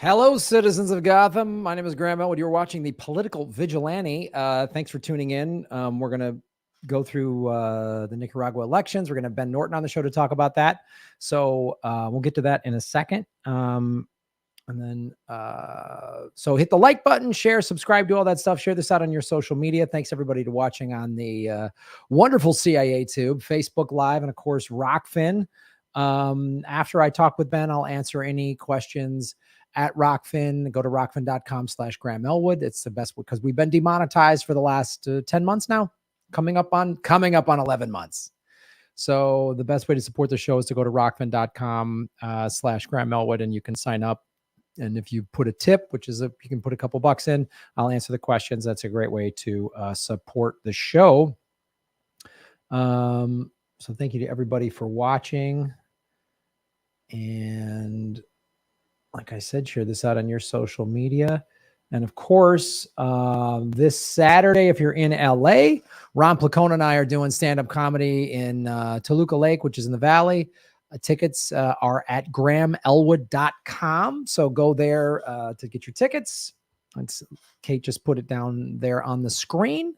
Hello, citizens of Gotham. My name is Graham Elwood. You're watching The Political Vigilante. Thanks for tuning in. We're going to go through the Nicaragua elections. We're going to have Ben Norton on the show to talk about that. So we'll get to that in a second. So hit the like button, share, subscribe, do all that stuff. Share this out on your social media. Thanks, everybody, to watching on the wonderful CIA Tube, Facebook Live, and, of course, Rockfin. After I talk with Ben, I'll answer any questions at Rockfin. Go to rockfin.com/Graham Elwood. It's the best because we've been demonetized for the last 10 months now, coming up on 11 months. So the best way to support the show is to go to rockfin.com/Graham Elwood, and you can sign up. And if you put a tip, which is you can put a couple bucks in, I'll answer the questions. That's a great way to support the show. So thank you to everybody for watching. And like I said, share this out on your social media. And of course, this Saturday, if you're in LA, Ron Placone and I are doing stand-up comedy in Toluca Lake, which is in the Valley. Tickets are at grahamelwood.com. So go there to get your tickets. Kate just put it down there on the screen.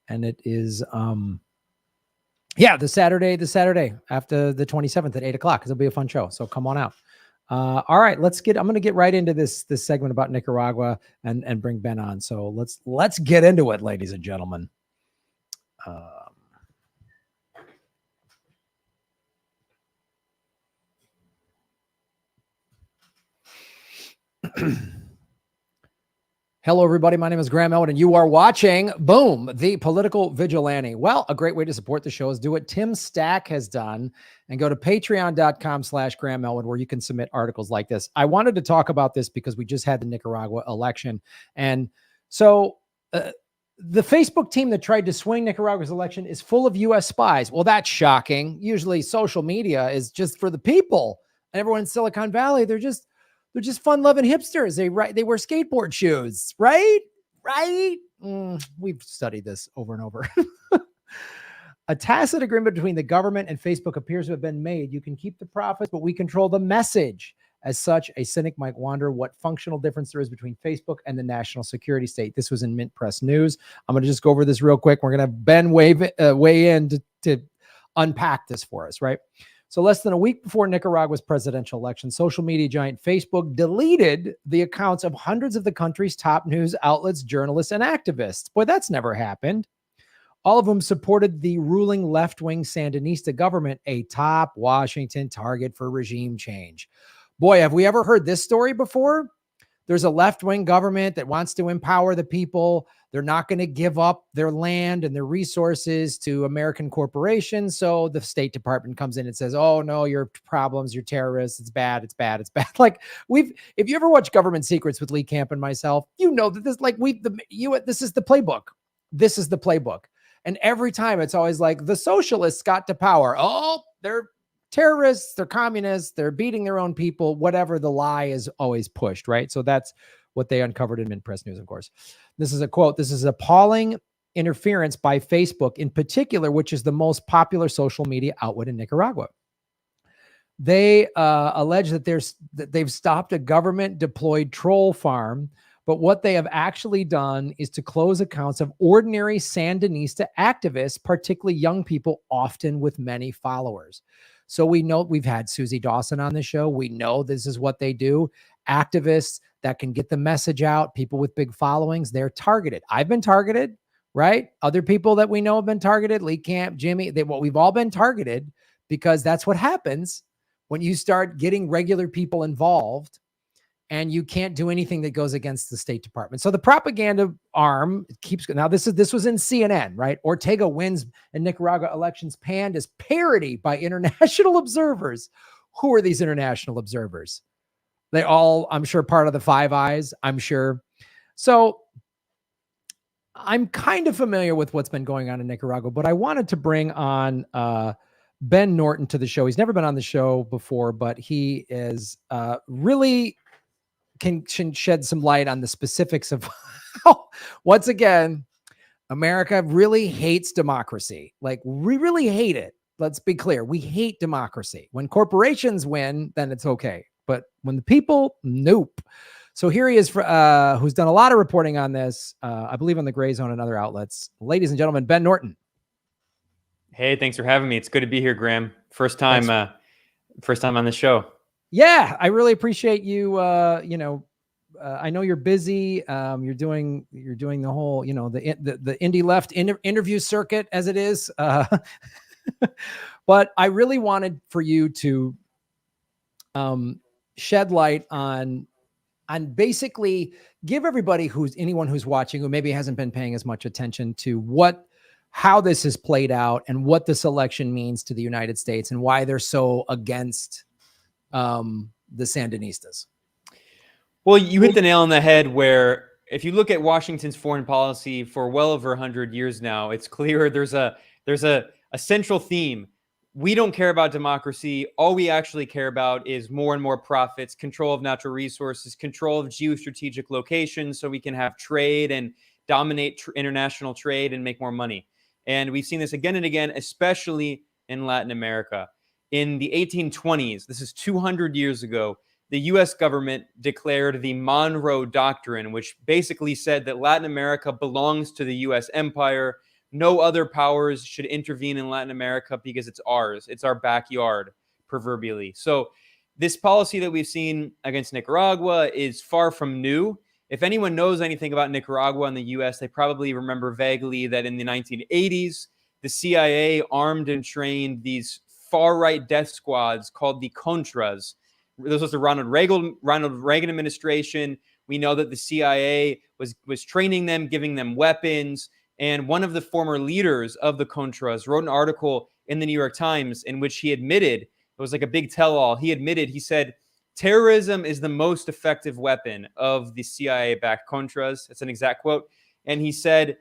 And it is, the Saturday after the 27th at 8 o'clock. It'll be a fun show. So come on out. All right, I'm going to get right into this segment about Nicaragua and bring Ben on. So let's get into it, ladies and gentlemen. Hello, everybody. My name is Graham Elwood, and you are watching, boom, The Political Vigilante. Well, a great way to support the show is do what Tim Stack has done and go to patreon.com/Graham Elwood, where you can submit articles like this. I wanted to talk about this because we just had the Nicaragua election. And so the Facebook team that tried to swing Nicaragua's election is full of U.S. spies. Well, that's shocking. Usually social media is just for the people. And everyone in Silicon Valley, they're just fun-loving hipsters. They wear skateboard shoes, right? We've studied this over and over. A tacit agreement between the government and Facebook appears to have been made. You can keep the profits, but we control the message. As such, a cynic might wonder what functional difference there is between Facebook and the national security state. This was in Mint Press News. I'm going to just go over this real quick. We're going to have Ben weigh in to unpack this for us, right? So less than a week before Nicaragua's presidential election, social media giant Facebook deleted the accounts of hundreds of the country's top news outlets, journalists, and activists. Boy, that's never happened. All of them supported the ruling left-wing Sandinista government, a top Washington target for regime change. Boy, have we ever heard this story before? There's a left-wing government that wants to empower the people. They're not going to give up their land and their resources to American corporations. So the State Department comes in and says, oh, no, your problems, you're terrorists. It's bad. It's bad. It's bad. Like if you ever watch Government Secrets with Lee Camp and myself, you know that this is the playbook. This is the playbook. And every time it's always like the socialists got to power. Oh, they're terrorists. They're communists. They're beating their own people. Whatever the lie is always pushed, right? So that's what they uncovered in Mint Press News, of course. This is a quote. This is appalling interference by Facebook in particular, which is the most popular social media outlet in Nicaragua. They allege that they've stopped a government-deployed troll farm, but what they have actually done is to close accounts of ordinary Sandinista activists, particularly young people, often with many followers. So we know we've had Susie Dawson on the show. We know this is what they do. Activists that can get the message out, people with big followings, they're targeted. I've been targeted, right? Other people that we know have been targeted, Lee Camp, Jimmy, we've all been targeted because that's what happens when you start getting regular people involved and you can't do anything that goes against the State Department. So the propaganda arm keeps going. Now this was in CNN, right? Ortega wins in Nicaragua elections panned as parody by international observers. Who are these international observers? They all, I'm sure, part of the Five Eyes, I'm sure. So I'm kind of familiar with what's been going on in Nicaragua, but I wanted to bring on Ben Norton to the show. He's never been on the show before, but he is really can shed some light on the specifics of how, once again, America really hates democracy. Like, we really hate it. Let's be clear. We hate democracy. When corporations win, then it's okay. But when the people, nope. So here he is, who's done a lot of reporting on this, I believe on the Gray Zone and other outlets. Ladies and gentlemen, Ben Norton. Hey, thanks for having me. It's good to be here, Graham. First time on the show. Yeah, I really appreciate you. I know you're busy. You're doing the whole, the indie left interview circuit as it is. But I really wanted for you to shed light on basically give everybody anyone who's watching who maybe hasn't been paying as much attention to how this has played out and what this election means to the United States and why they're so against the Sandinistas. Well, you hit the nail on the head where if you look at Washington's foreign policy for well over 100 years now, it's clear there's a central theme. We don't care about democracy. All we actually care about is more and more profits, control of natural resources, control of geostrategic locations so we can have trade and dominate international trade and make more money. And we've seen this again and again, especially in Latin America. In the 1820s, this is 200 years ago, the U.S. government declared the Monroe Doctrine, which basically said that Latin America belongs to the U.S. empire. No other powers should intervene in Latin America because it's ours. It's our backyard, proverbially. So this policy that we've seen against Nicaragua is far from new. If anyone knows anything about Nicaragua and the U.S., they probably remember vaguely that in the 1980s, the CIA armed and trained these far-right death squads called the Contras. This was the Ronald Reagan administration. We know that the CIA was training them, giving them weapons. And one of the former leaders of the Contras wrote an article in the New York Times in which he admitted, it was like a big tell-all. He said, terrorism is the most effective weapon of the CIA-backed Contras. That's an exact quote. And he said,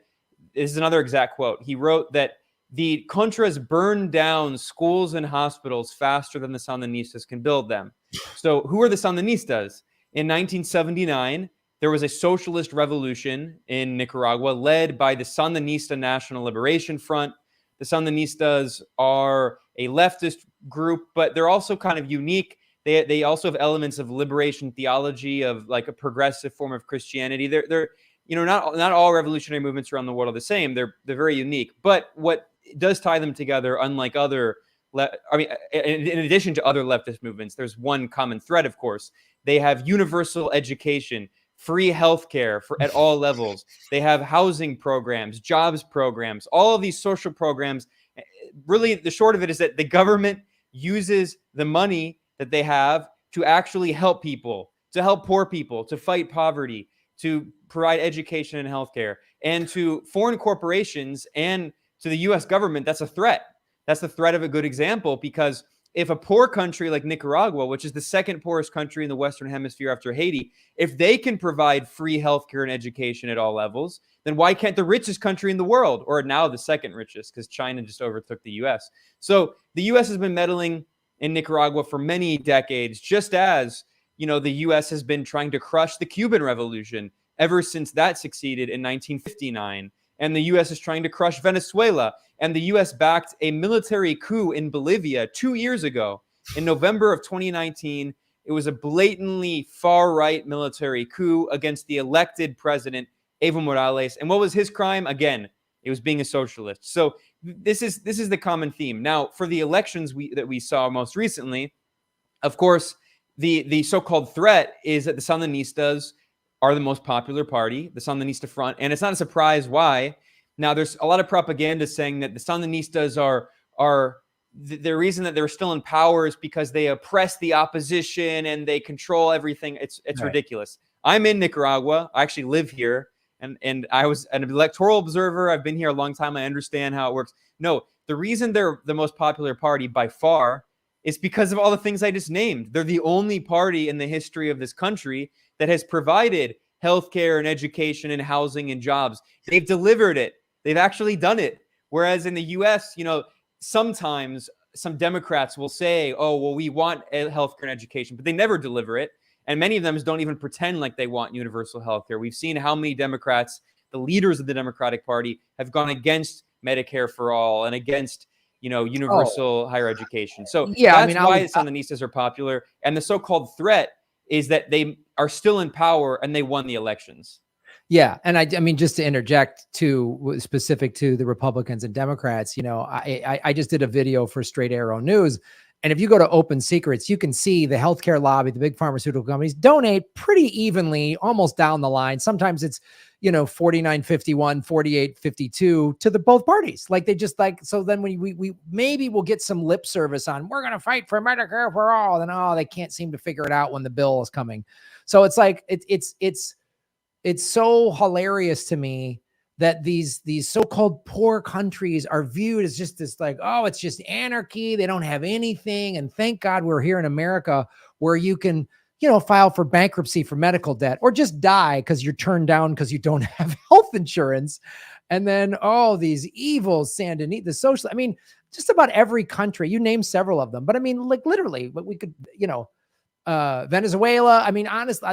this is another exact quote. He wrote that the Contras burn down schools and hospitals faster than the Sandinistas can build them. So who are the Sandinistas? In 1979, there was a socialist revolution in Nicaragua led by the Sandinista National Liberation Front. The Sandinistas are a leftist group, but they're also kind of unique. They also have elements of liberation theology, of like a progressive form of Christianity. They're not all revolutionary movements around the world are the same. They're very unique. But what does tie them together, unlike other, in addition to other leftist movements, there's one common thread, of course. They have universal education, free healthcare at all levels. They have housing programs, jobs programs, all of these social programs. Really, the short of it is that the government uses the money that they have to actually help people, to help poor people, to fight poverty, to provide education and healthcare. And to foreign corporations and to the U.S. government, that's a threat. That's the threat of a good example, because if a poor country like Nicaragua, which is the second poorest country in the Western Hemisphere after Haiti, if they can provide free healthcare and education at all levels, then why can't the richest country in the world, or now the second richest, because China just overtook the U.S. So the U.S. has been meddling in Nicaragua for many decades, just as, the U.S. has been trying to crush the Cuban Revolution ever since that succeeded in 1959. And the U.S. is trying to crush Venezuela. And the U.S. backed a military coup in Bolivia 2 years ago. In November of 2019, it was a blatantly far-right military coup against the elected president, Evo Morales. And what was his crime? Again, it was being a socialist. So this is the common theme. Now, for the elections that we saw most recently, of course, the so-called threat is that the Sandinistas are the most popular party, the Sandinista Front. And it's not a surprise why. Now, there's a lot of propaganda saying that the Sandinistas are the reason that they're still in power is because they oppress the opposition and they control everything. It's right. Ridiculous. I'm in Nicaragua. I actually live here. And I was an electoral observer. I've been here a long time. I understand how it works. No, the reason they're the most popular party by far is because of all the things I just named. They're the only party in the history of this country that has provided healthcare and education and housing and jobs. They've delivered it. They've actually done it. Whereas in the U.S., sometimes some Democrats will say, oh, well, we want healthcare and education, but they never deliver it. And many of them don't even pretend like they want universal healthcare. We've seen how many Democrats, the leaders of the Democratic Party, have gone against Medicare for all and against, universal higher education. So that's why the Sandinistas are popular. And the so-called threat is that they are still in power and they won the elections. Yeah. And I mean, just to interject to specific to the Republicans and Democrats, I just did a video for Straight Arrow News. And if you go to Open Secrets, you can see the healthcare lobby, the big pharmaceutical companies donate pretty evenly, almost down the line. Sometimes it's, 49-51, 48-52 to the both parties. Like they just like, so then we maybe we'll get some lip service on, we're going to fight for Medicare for all. And they can't seem to figure it out when the bill is coming. So it's like, it's so hilarious to me that these so-called poor countries are viewed as just this like, oh, it's just anarchy. They don't have anything. And thank God we're here in America where you can, file for bankruptcy for medical debt or just die because you're turned down because you don't have health insurance. And then, these evil Sandinista, the social, I mean, just about every country, you name several of them, but I mean, like literally what we could, Venezuela. I mean, honestly,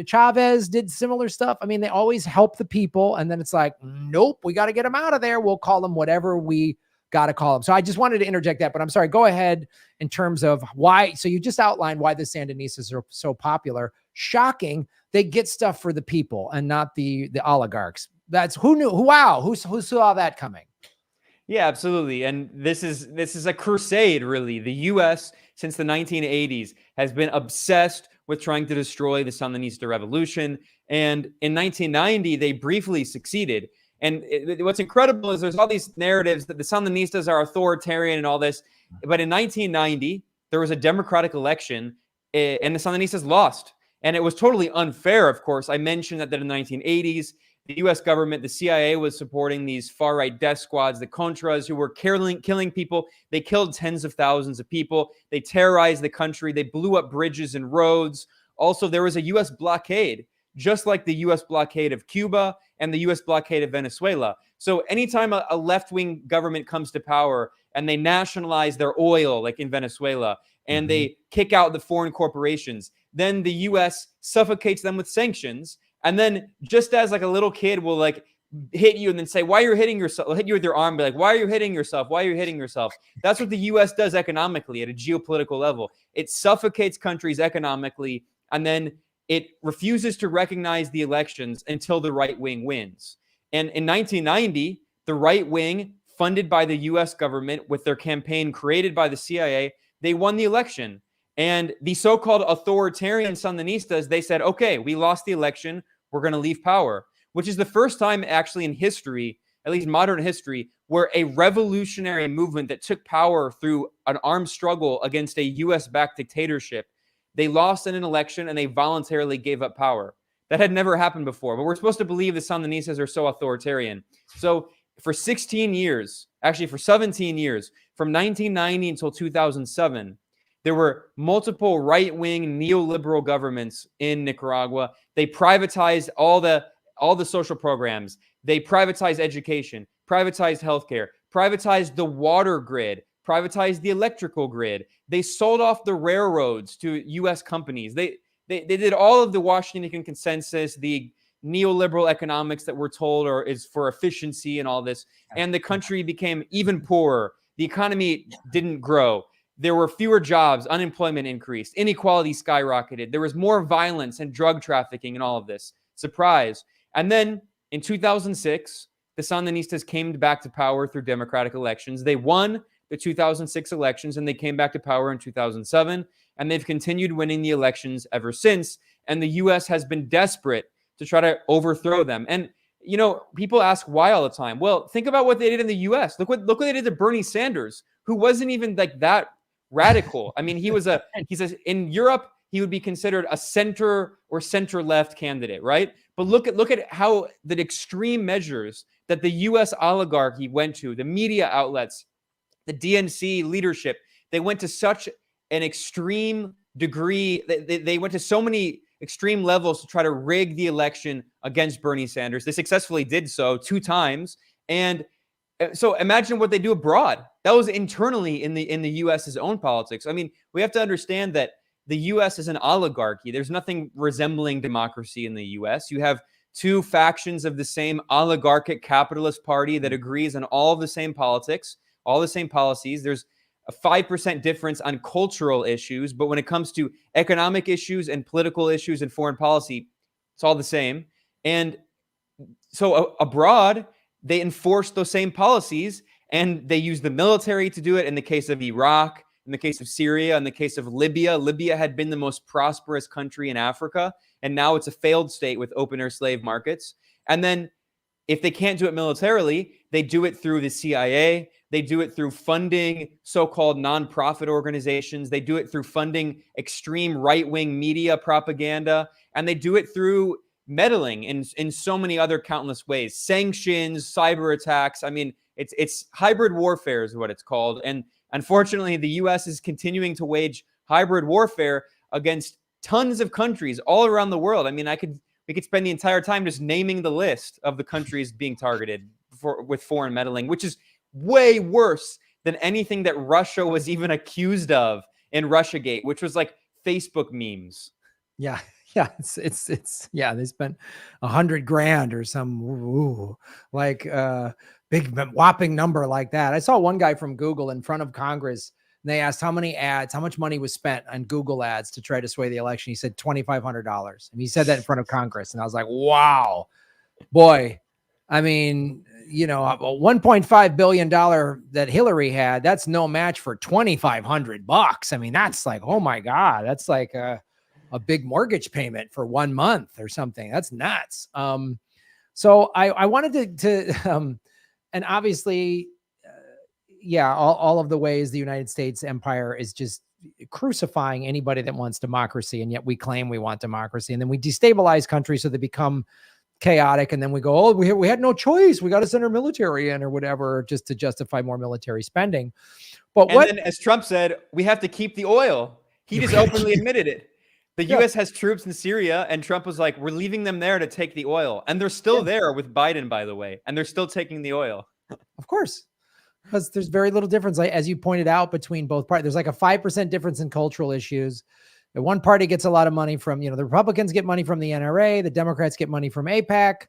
Chavez did similar stuff. I mean, they always help the people. And then it's like, nope, we got to get them out of there. We'll call them whatever we got to call them. So I just wanted to interject that, but I'm sorry, go ahead in terms of why. So you just outlined why the Sandinistas are so popular. Shocking. They get stuff for the people and not the oligarchs. That's who knew. Wow. Who saw that coming? Yeah, absolutely. And this is a crusade, really. The U.S. since the 1980s has been obsessed with trying to destroy the Sandinista revolution. And in 1990, they briefly succeeded. And what's incredible is there's all these narratives that the Sandinistas are authoritarian and all this. But in 1990, there was a democratic election and the Sandinistas lost. And it was totally unfair, of course. I mentioned that in the 1980s, the U.S. government, the CIA was supporting these far-right death squads, the Contras, who were killing people. They killed tens of thousands of people. They terrorized the country. They blew up bridges and roads. Also, there was a U.S. blockade, just like the U.S. blockade of Cuba and the U.S. blockade of Venezuela. So anytime a left-wing government comes to power and they nationalize their oil, like in Venezuela, and they kick out the foreign corporations, then the U.S. suffocates them with sanctions. And then just as like a little kid will like hit you and then say, why are you hitting yourself? They'll hit you with their arm, be like, why are you hitting yourself? Why are you hitting yourself? That's what the U.S. does economically at a geopolitical level. It suffocates countries economically, and then it refuses to recognize the elections until the right wing wins. And in 1990, the right wing, funded by the U.S. government with their campaign created by the CIA, they won the election. And the so-called authoritarian Sandinistas, they said, okay, we lost the election. We're going to leave power, which is the first time actually in history, at least modern history, where a revolutionary movement that took power through an armed struggle against a U.S.-backed dictatorship, they lost in an election and they voluntarily gave up power. That had never happened before, but we're supposed to believe the Sandinistas are so authoritarian. So for 16 years, actually for 17 years, from 1990 until 2007, there were multiple right-wing neoliberal governments in Nicaragua. They privatized all the social programs. They privatized education, privatized healthcare, privatized the water grid, privatized the electrical grid. They sold off the railroads to U.S. companies. They did all of the Washington consensus, the neoliberal economics that we're told is for efficiency and all this. And the country became even poorer. The economy didn't grow. There were fewer jobs, unemployment increased, inequality skyrocketed. There was more violence and drug trafficking and all of this. Surprise. And then in 2006, the Sandinistas came back to power through democratic elections. They won the 2006 elections and they came back to power in 2007. And they've continued winning the elections ever since. And the U.S. has been desperate to try to overthrow them. And, people ask why all the time. Well, think about what they did in the U.S. Look what they did to Bernie Sanders, who wasn't even like that radical. I mean, in Europe, he would be considered a center or center-left candidate, right? But look at how the extreme measures that the U.S. oligarchy went to, the media outlets, the DNC leadership, they went to such an extreme degree. They went to so many extreme levels to try to rig the election against Bernie Sanders. They successfully did so 2 times. And so imagine what they do abroad. That was internally in the U.S.'s own politics. I mean, we have to understand that the U.S. is an oligarchy. There's nothing resembling democracy in the U.S. You have 2 factions of the same oligarchic capitalist party that agrees on all the same politics, all the same policies. There's a 5% difference on cultural issues, but when it comes to economic issues and political issues and foreign policy, it's all the same. And so abroad, they enforce those same policies, and they use the military to do it. In the case of Iraq, in the case of Syria, in the case of Libya, Libya had been the most prosperous country in Africa, and now it's a failed state with open-air slave markets. And then if they can't do it militarily, they do it through the CIA. They do it through funding so-called nonprofit organizations. They do it through funding extreme right-wing media propaganda. And they do it through meddling in so many other countless ways. Sanctions, cyber attacks. I mean, it's hybrid warfare is what it's called. And unfortunately, the U.S. is continuing to wage hybrid warfare against tons of countries all around the world. I mean, we could spend the entire time just naming the list of the countries being targeted with foreign meddling, which is way worse than anything that Russia was even accused of in Russiagate, which was like Facebook memes. Yeah. Yeah. It's yeah. They spent $100,000 or some big whopping number like that. I saw one guy from Google in front of Congress, and they asked how much money was spent on Google ads to try to sway the election. He said $2,500. And he said that in front of Congress. And I was like, wow, boy. I mean, you know, a $1.5 billion that Hillary had, that's no match for $2,500. I mean, that's like, oh my God, that's like a big mortgage payment for 1 month or something. That's nuts. So I wanted to and obviously, yeah, all of the ways the United States empire is just crucifying anybody that wants democracy. And yet we claim we want democracy. And then we destabilize countries so they become chaotic. And then we go, oh, we had no choice. We got to send our military in or whatever, just to justify more military spending. But then, as Trump said, we have to keep the oil. He just openly admitted it. The U.S. has troops in Syria, and Trump was like, we're leaving them there to take the oil. And they're still there with Biden, by the way. And they're still taking the oil. Of course. Because there's very little difference, like, as you pointed out, between both parties. There's like a 5% difference in cultural issues. And one party gets a lot of money from, the Republicans get money from the NRA. The Democrats get money from AIPAC.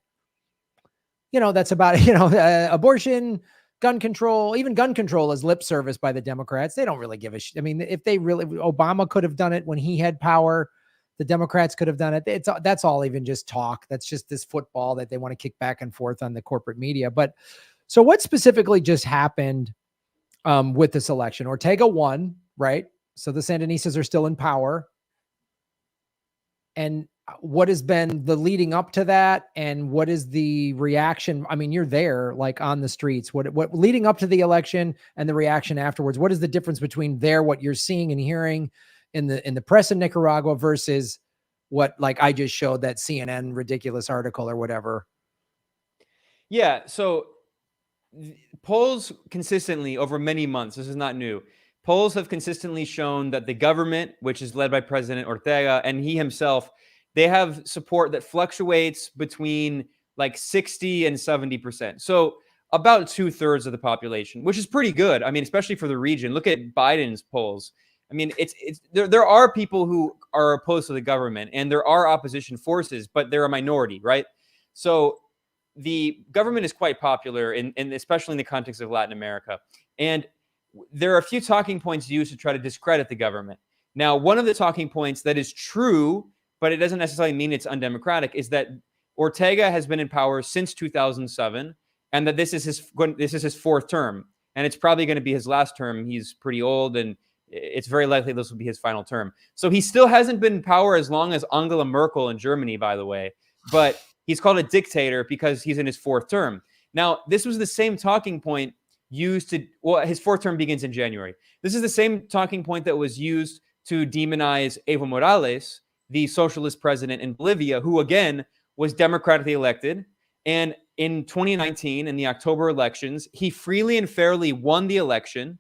That's about, abortion, gun control. Even gun control is lip service by the Democrats. They don't really give a shit. I mean, if they really, Obama could have done it when he had power. The Democrats could have done it. That's all even just talk. That's just this football that they want to kick back and forth on the corporate media. But so what specifically just happened with this election? Ortega won, right? So the Sandinistas are still in power. And what has been the leading up to that? And what is the reaction? I mean, you're there, like on the streets. What leading up to the election and the reaction afterwards? What is the difference between what you're seeing and hearing in the press in Nicaragua versus what, like I just showed that CNN ridiculous article or whatever? Yeah. So polls consistently over many months, this is not new. Polls have consistently shown that the government, which is led by President Ortega and he himself, they have support that fluctuates between like 60 and 70%. So about 2/3 of the population, which is pretty good. I mean, especially for the region. Look at Biden's polls. I mean, there are people who are opposed to the government and there are opposition forces, but they're a minority, right? So the government is quite popular in especially in the context of Latin America. And there are a few talking points used to try to discredit the government. Now, one of the talking points that is true, but it doesn't necessarily mean it's undemocratic, is that Ortega has been in power since 2007 and that this is his fourth term. And it's probably going to be his last term. He's pretty old and it's very likely this will be his final term. So he still hasn't been in power as long as Angela Merkel in Germany, by the way. But he's called a dictator because he's in his fourth term. Now, this was the same talking point used to, his fourth term begins in January. This is the same talking point that was used to demonize Evo Morales, the socialist president in Bolivia, who again was democratically elected. And in 2019, in the October elections, he freely and fairly won the election.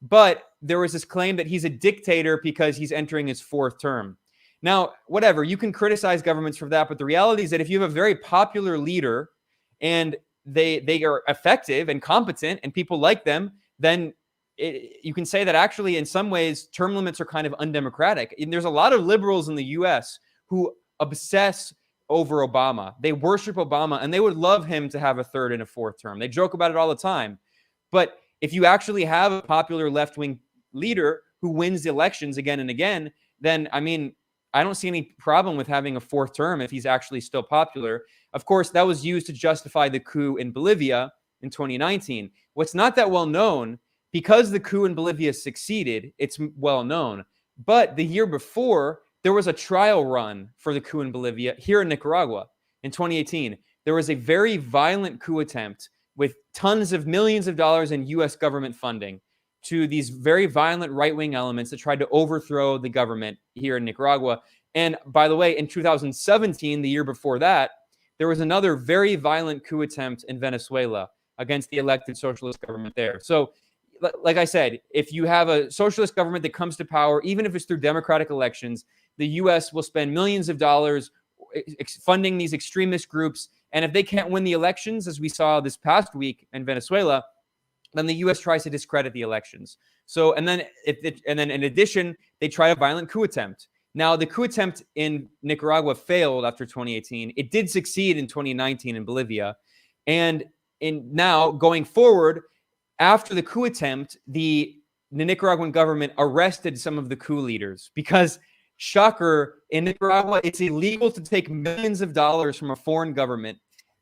But there was this claim that he's a dictator because he's entering his fourth term. Now, whatever, you can criticize governments for that, but the reality is that if you have a very popular leader and they are effective and competent and people like them, then you can say that actually in some ways term limits are kind of undemocratic. And there's a lot of liberals in the US who obsess over Obama. They worship Obama and they would love him to have a third and a fourth term. They joke about it all the time. But if you actually have a popular left-wing leader who wins the elections again and again, then I mean, I don't see any problem with having a fourth term if he's actually still popular. Of course, that was used to justify the coup in Bolivia in 2019. What's not that well known, because the coup in Bolivia succeeded, it's well known. But the year before, there was a trial run for the coup in Bolivia here in Nicaragua in 2018. There was a very violent coup attempt with tons of millions of dollars in US government funding to these very violent right-wing elements that tried to overthrow the government here in Nicaragua. And by the way, in 2017, the year before that, there was another very violent coup attempt in Venezuela against the elected socialist government there. So, like I said, if you have a socialist government that comes to power, even if it's through democratic elections, the US will spend millions of dollars funding these extremist groups. And if they can't win the elections, as we saw this past week in Venezuela, then the U.S. tries to discredit the elections. So, and then in addition, they try a violent coup attempt. Now, the coup attempt in Nicaragua failed after 2018. It did succeed in 2019 in Bolivia. And now going forward, after the coup attempt, the Nicaraguan government arrested some of the coup leaders because, shocker, in Nicaragua, it's illegal to take millions of dollars from a foreign government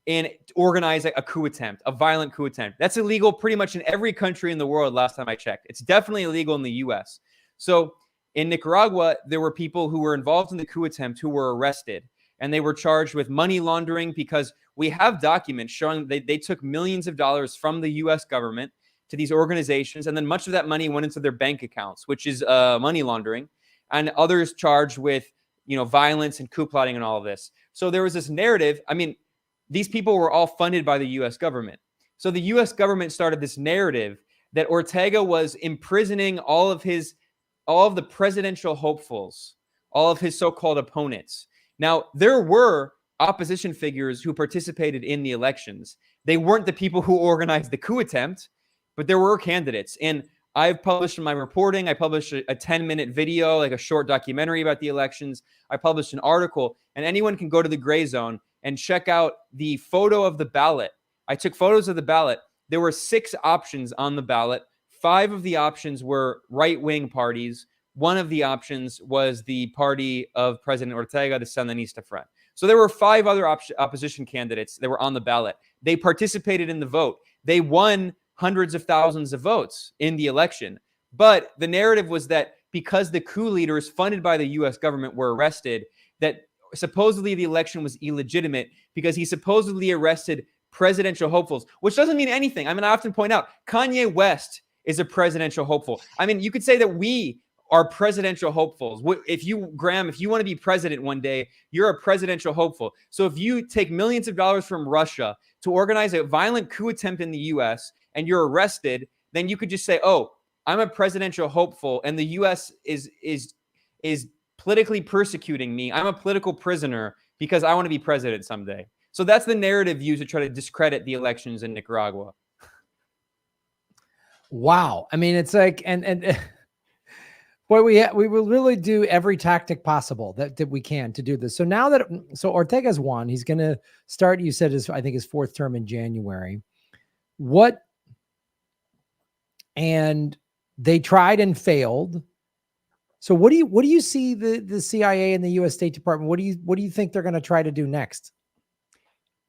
and organize a coup attempt, a violent coup attempt. That's illegal pretty much in every country in the world, last time I checked. It's definitely illegal in the US. So in Nicaragua, there were people who were involved in the coup attempt who were arrested, and they were charged with money laundering because we have documents showing they took millions of dollars from the US government to these organizations, and then much of that money went into their bank accounts, which is money laundering, and others charged with, violence and coup plotting and all of this. So there was this narrative. I mean, these people were all funded by the U.S. government. So the U.S. government started this narrative that Ortega was imprisoning all of the presidential hopefuls, all of his so-called opponents. Now, there were opposition figures who participated in the elections. They weren't the people who organized the coup attempt, but there were candidates. And I've published in my reporting, I published a 10-minute video, like a short documentary about the elections. I published an article, and anyone can go to the Gray Zone and check out the photo of the ballot. I took photos of the ballot. There were 6 options on the ballot. 5 of the options were right-wing parties. One of the options was the party of President Ortega, the Sandinista Front. So there were 5 other opposition candidates that were on the ballot. They participated in the vote. They won hundreds of thousands of votes in the election. But the narrative was that because the coup leaders funded by the U.S. government were arrested, that supposedly the election was illegitimate because he supposedly arrested presidential hopefuls, which doesn't mean anything. I mean, I often point out Kanye West is a presidential hopeful. I mean, you could say that we are presidential hopefuls. If you, Graham, if you want to be president one day, you're a presidential hopeful. So if you take millions of dollars from Russia to organize a violent coup attempt in the U.S. and you're arrested, then you could just say, oh, I'm a presidential hopeful and the U.S. is politically persecuting me. I'm a political prisoner because I want to be president someday. So that's the narrative used to try to discredit the elections in Nicaragua. Wow. I mean, it's like, and boy, we will really do every tactic possible that we can to do this. So now that, Ortega's won, he's going to start, you said I think his 4th term in January. And they tried and failed. So what do you see the CIA and the U.S. State Department? What do you think they're going to try to do next?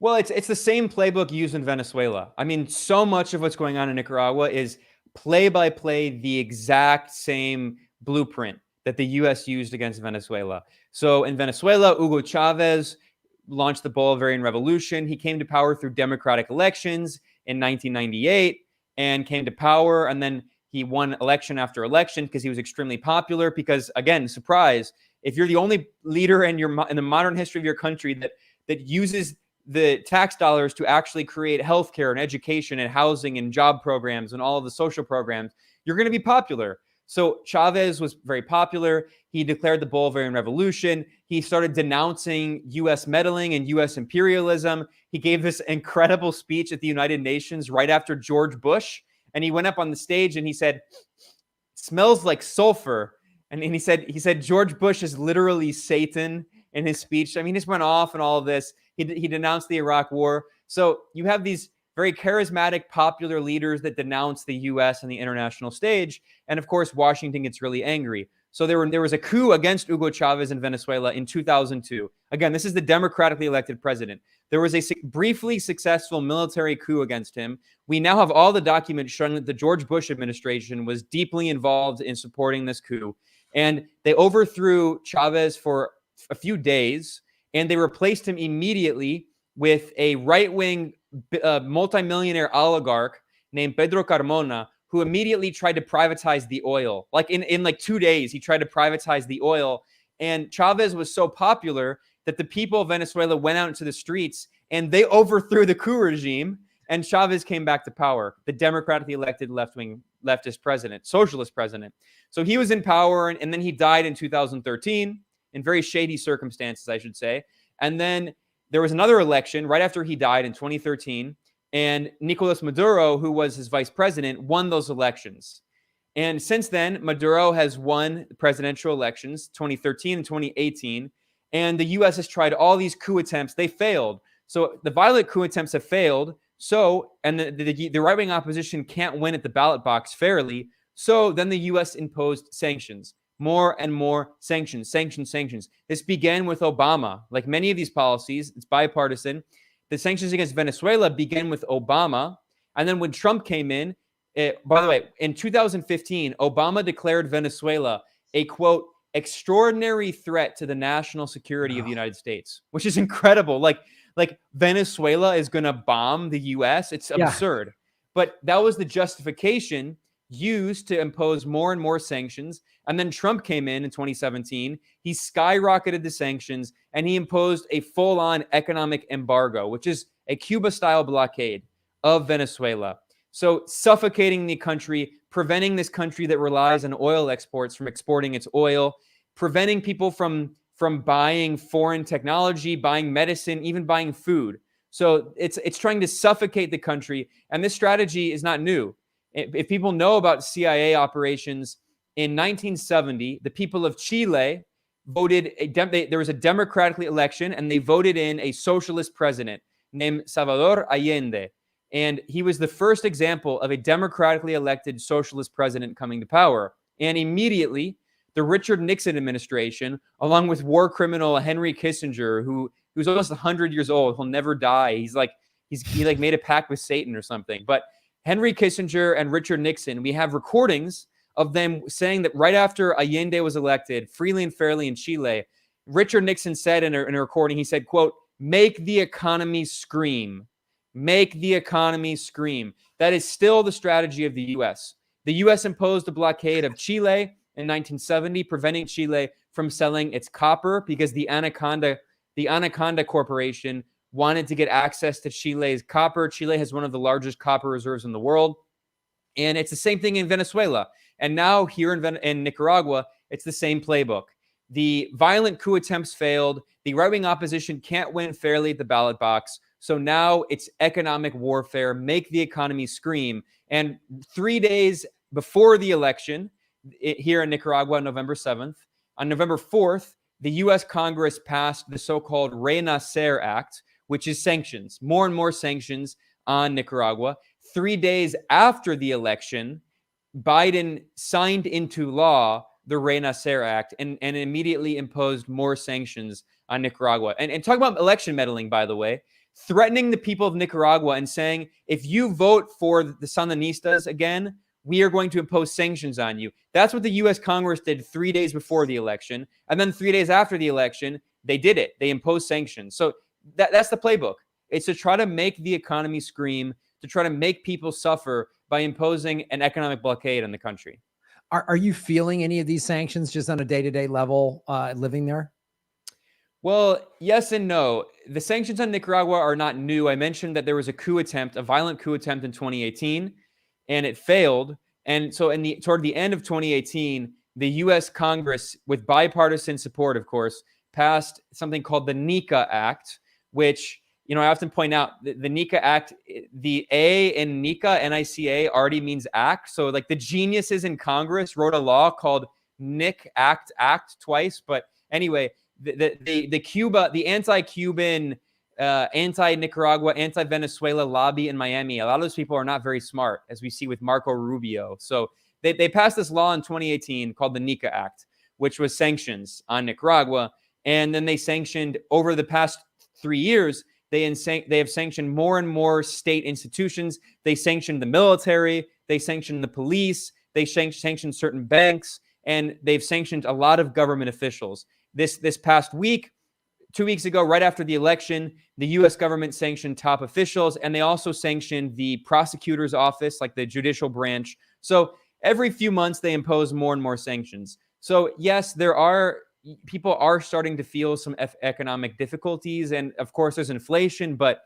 Well, it's the same playbook used in Venezuela. I mean, so much of what's going on in Nicaragua is play by play the exact same blueprint that the U.S. used against Venezuela. So in Venezuela, Hugo Chavez launched the Bolivarian Revolution. He came to power through democratic elections in 1998 and came to power, and then he won election after election because he was extremely popular. Because again, surprise, if you're the only leader in the modern history of your country that uses the tax dollars to actually create healthcare and education and housing and job programs and all of the social programs, you're going to be popular. So Chavez was very popular. He declared the Bolivarian Revolution. He started denouncing U.S. meddling and U.S. imperialism. He gave this incredible speech at the United Nations right after George Bush. And he went up on the stage and he said, "Smells like sulfur." And he said George Bush is literally Satan in his speech. I mean, he just went off and all of this. He denounced the Iraq War. So you have these very charismatic, popular leaders that denounce the U.S. on the international stage. And of course, Washington gets really angry. So there was a coup against Hugo Chavez in Venezuela in 2002. Again, this is the democratically elected president. There was a briefly successful military coup against him. We now have all the documents showing that the George Bush administration was deeply involved in supporting this coup. And they overthrew Chavez for a few days, and they replaced him immediately with a right-wing multimillionaire oligarch named Pedro Carmona, who immediately tried to privatize the oil. Like in like 2 days, he tried to privatize the oil. And Chavez was so popular that the people of Venezuela went out into the streets and they overthrew the coup regime. And Chavez came back to power, the democratically elected left-wing leftist president, socialist president. So he was in power, and then he died in 2013 in very shady circumstances, I should say. And then there was another election right after he died in 2013, and Nicolas Maduro, who was his vice president, won those elections. And since then, Maduro has won presidential elections, 2013 and 2018, and the U.S. has tried all these coup attempts. They failed. So the violent coup attempts have failed. So, and the right-wing opposition can't win at the ballot box fairly. So then the U.S. imposed sanctions. More and more sanctions. This began with Obama. Like many of these policies, it's bipartisan. The sanctions against Venezuela began with Obama. And then when Trump came in, by the way, in 2015, Obama declared Venezuela a, quote, extraordinary threat to the national security of the United States, which is incredible. Like Venezuela is going to bomb the U.S. It's absurd. But that was the justification used to impose more and more sanctions. And then Trump came in 2017. He skyrocketed the sanctions, and he imposed a full-on economic embargo, which is a Cuba-style blockade of Venezuela. So suffocating the country, preventing this country that relies on oil exports from exporting its oil, preventing people from buying foreign technology, buying medicine, even buying food. So it's trying to suffocate the country. And this strategy is not new. If people know about CIA operations, in 1970, the people of Chile voted, there was a democratically election, and they voted in a socialist president named Salvador Allende. And he was the first example of a democratically elected socialist president coming to power. And immediately, the Richard Nixon administration, along with war criminal Henry Kissinger, who's almost 100 years old, he'll never die. He made a pact with Satan or something. But Henry Kissinger and Richard Nixon, we have recordings of them saying that right after Allende was elected, freely and fairly in Chile, Richard Nixon said in a recording, he said, quote, "Make the economy scream. Make the economy scream." That is still the strategy of the U.S. The U.S. imposed a blockade of Chile in 1970, preventing Chile from selling its copper because the Anaconda Corporation wanted to get access to Chile's copper. Chile has one of the largest copper reserves in the world. And it's the same thing in Venezuela. And now here in Nicaragua, it's the same playbook. The violent coup attempts failed. The right-wing opposition can't win fairly at the ballot box. So now it's economic warfare, make the economy scream. And 3 days before the election here in Nicaragua, November 7th, on November 4th, the U.S. Congress passed the so-called Renacer Act, which is sanctions, more and more sanctions on Nicaragua. 3 days after the election, Biden signed into law the Renacer Act and immediately imposed more sanctions on Nicaragua. And talk about election meddling, by the way, threatening the people of Nicaragua and saying, if you vote for the Sandinistas again, we are going to impose sanctions on you. That's what the U.S. Congress did 3 days before the election. And then 3 days after the election, they did it. They imposed sanctions. So that's the playbook. It's to try to make the economy scream, to try to make people suffer by imposing an economic blockade on the country. Are you feeling any of these sanctions just on a day-to-day level living there? Well, yes and no. The sanctions on Nicaragua are not new. I mentioned that there was a violent coup attempt in 2018, and it failed. And so toward the end of 2018, the U.S. Congress, with bipartisan support, of course, passed something called the NICA Act, which, I often point out the NICA Act, the A in NICA, N-I-C-A, already means act. So like the geniuses in Congress wrote a law called NIC Act twice. But anyway, the anti-Cuban anti-Nicaragua, anti-Venezuela lobby in Miami. A lot of those people are not very smart, as we see with Marco Rubio. So they passed this law in 2018 called the NICA Act, which was sanctions on Nicaragua. And then they sanctioned over the past 3 years, they have sanctioned more and more state institutions. They sanctioned the military. They sanctioned the police. They sanctioned certain banks. And they've sanctioned a lot of government officials. This past week, 2 weeks ago, right after the election, the U.S. government sanctioned top officials, and they also sanctioned the prosecutor's office, like the judicial branch. So every few months, they impose more and more sanctions. So yes, people are starting to feel some economic difficulties, and of course, there's inflation. But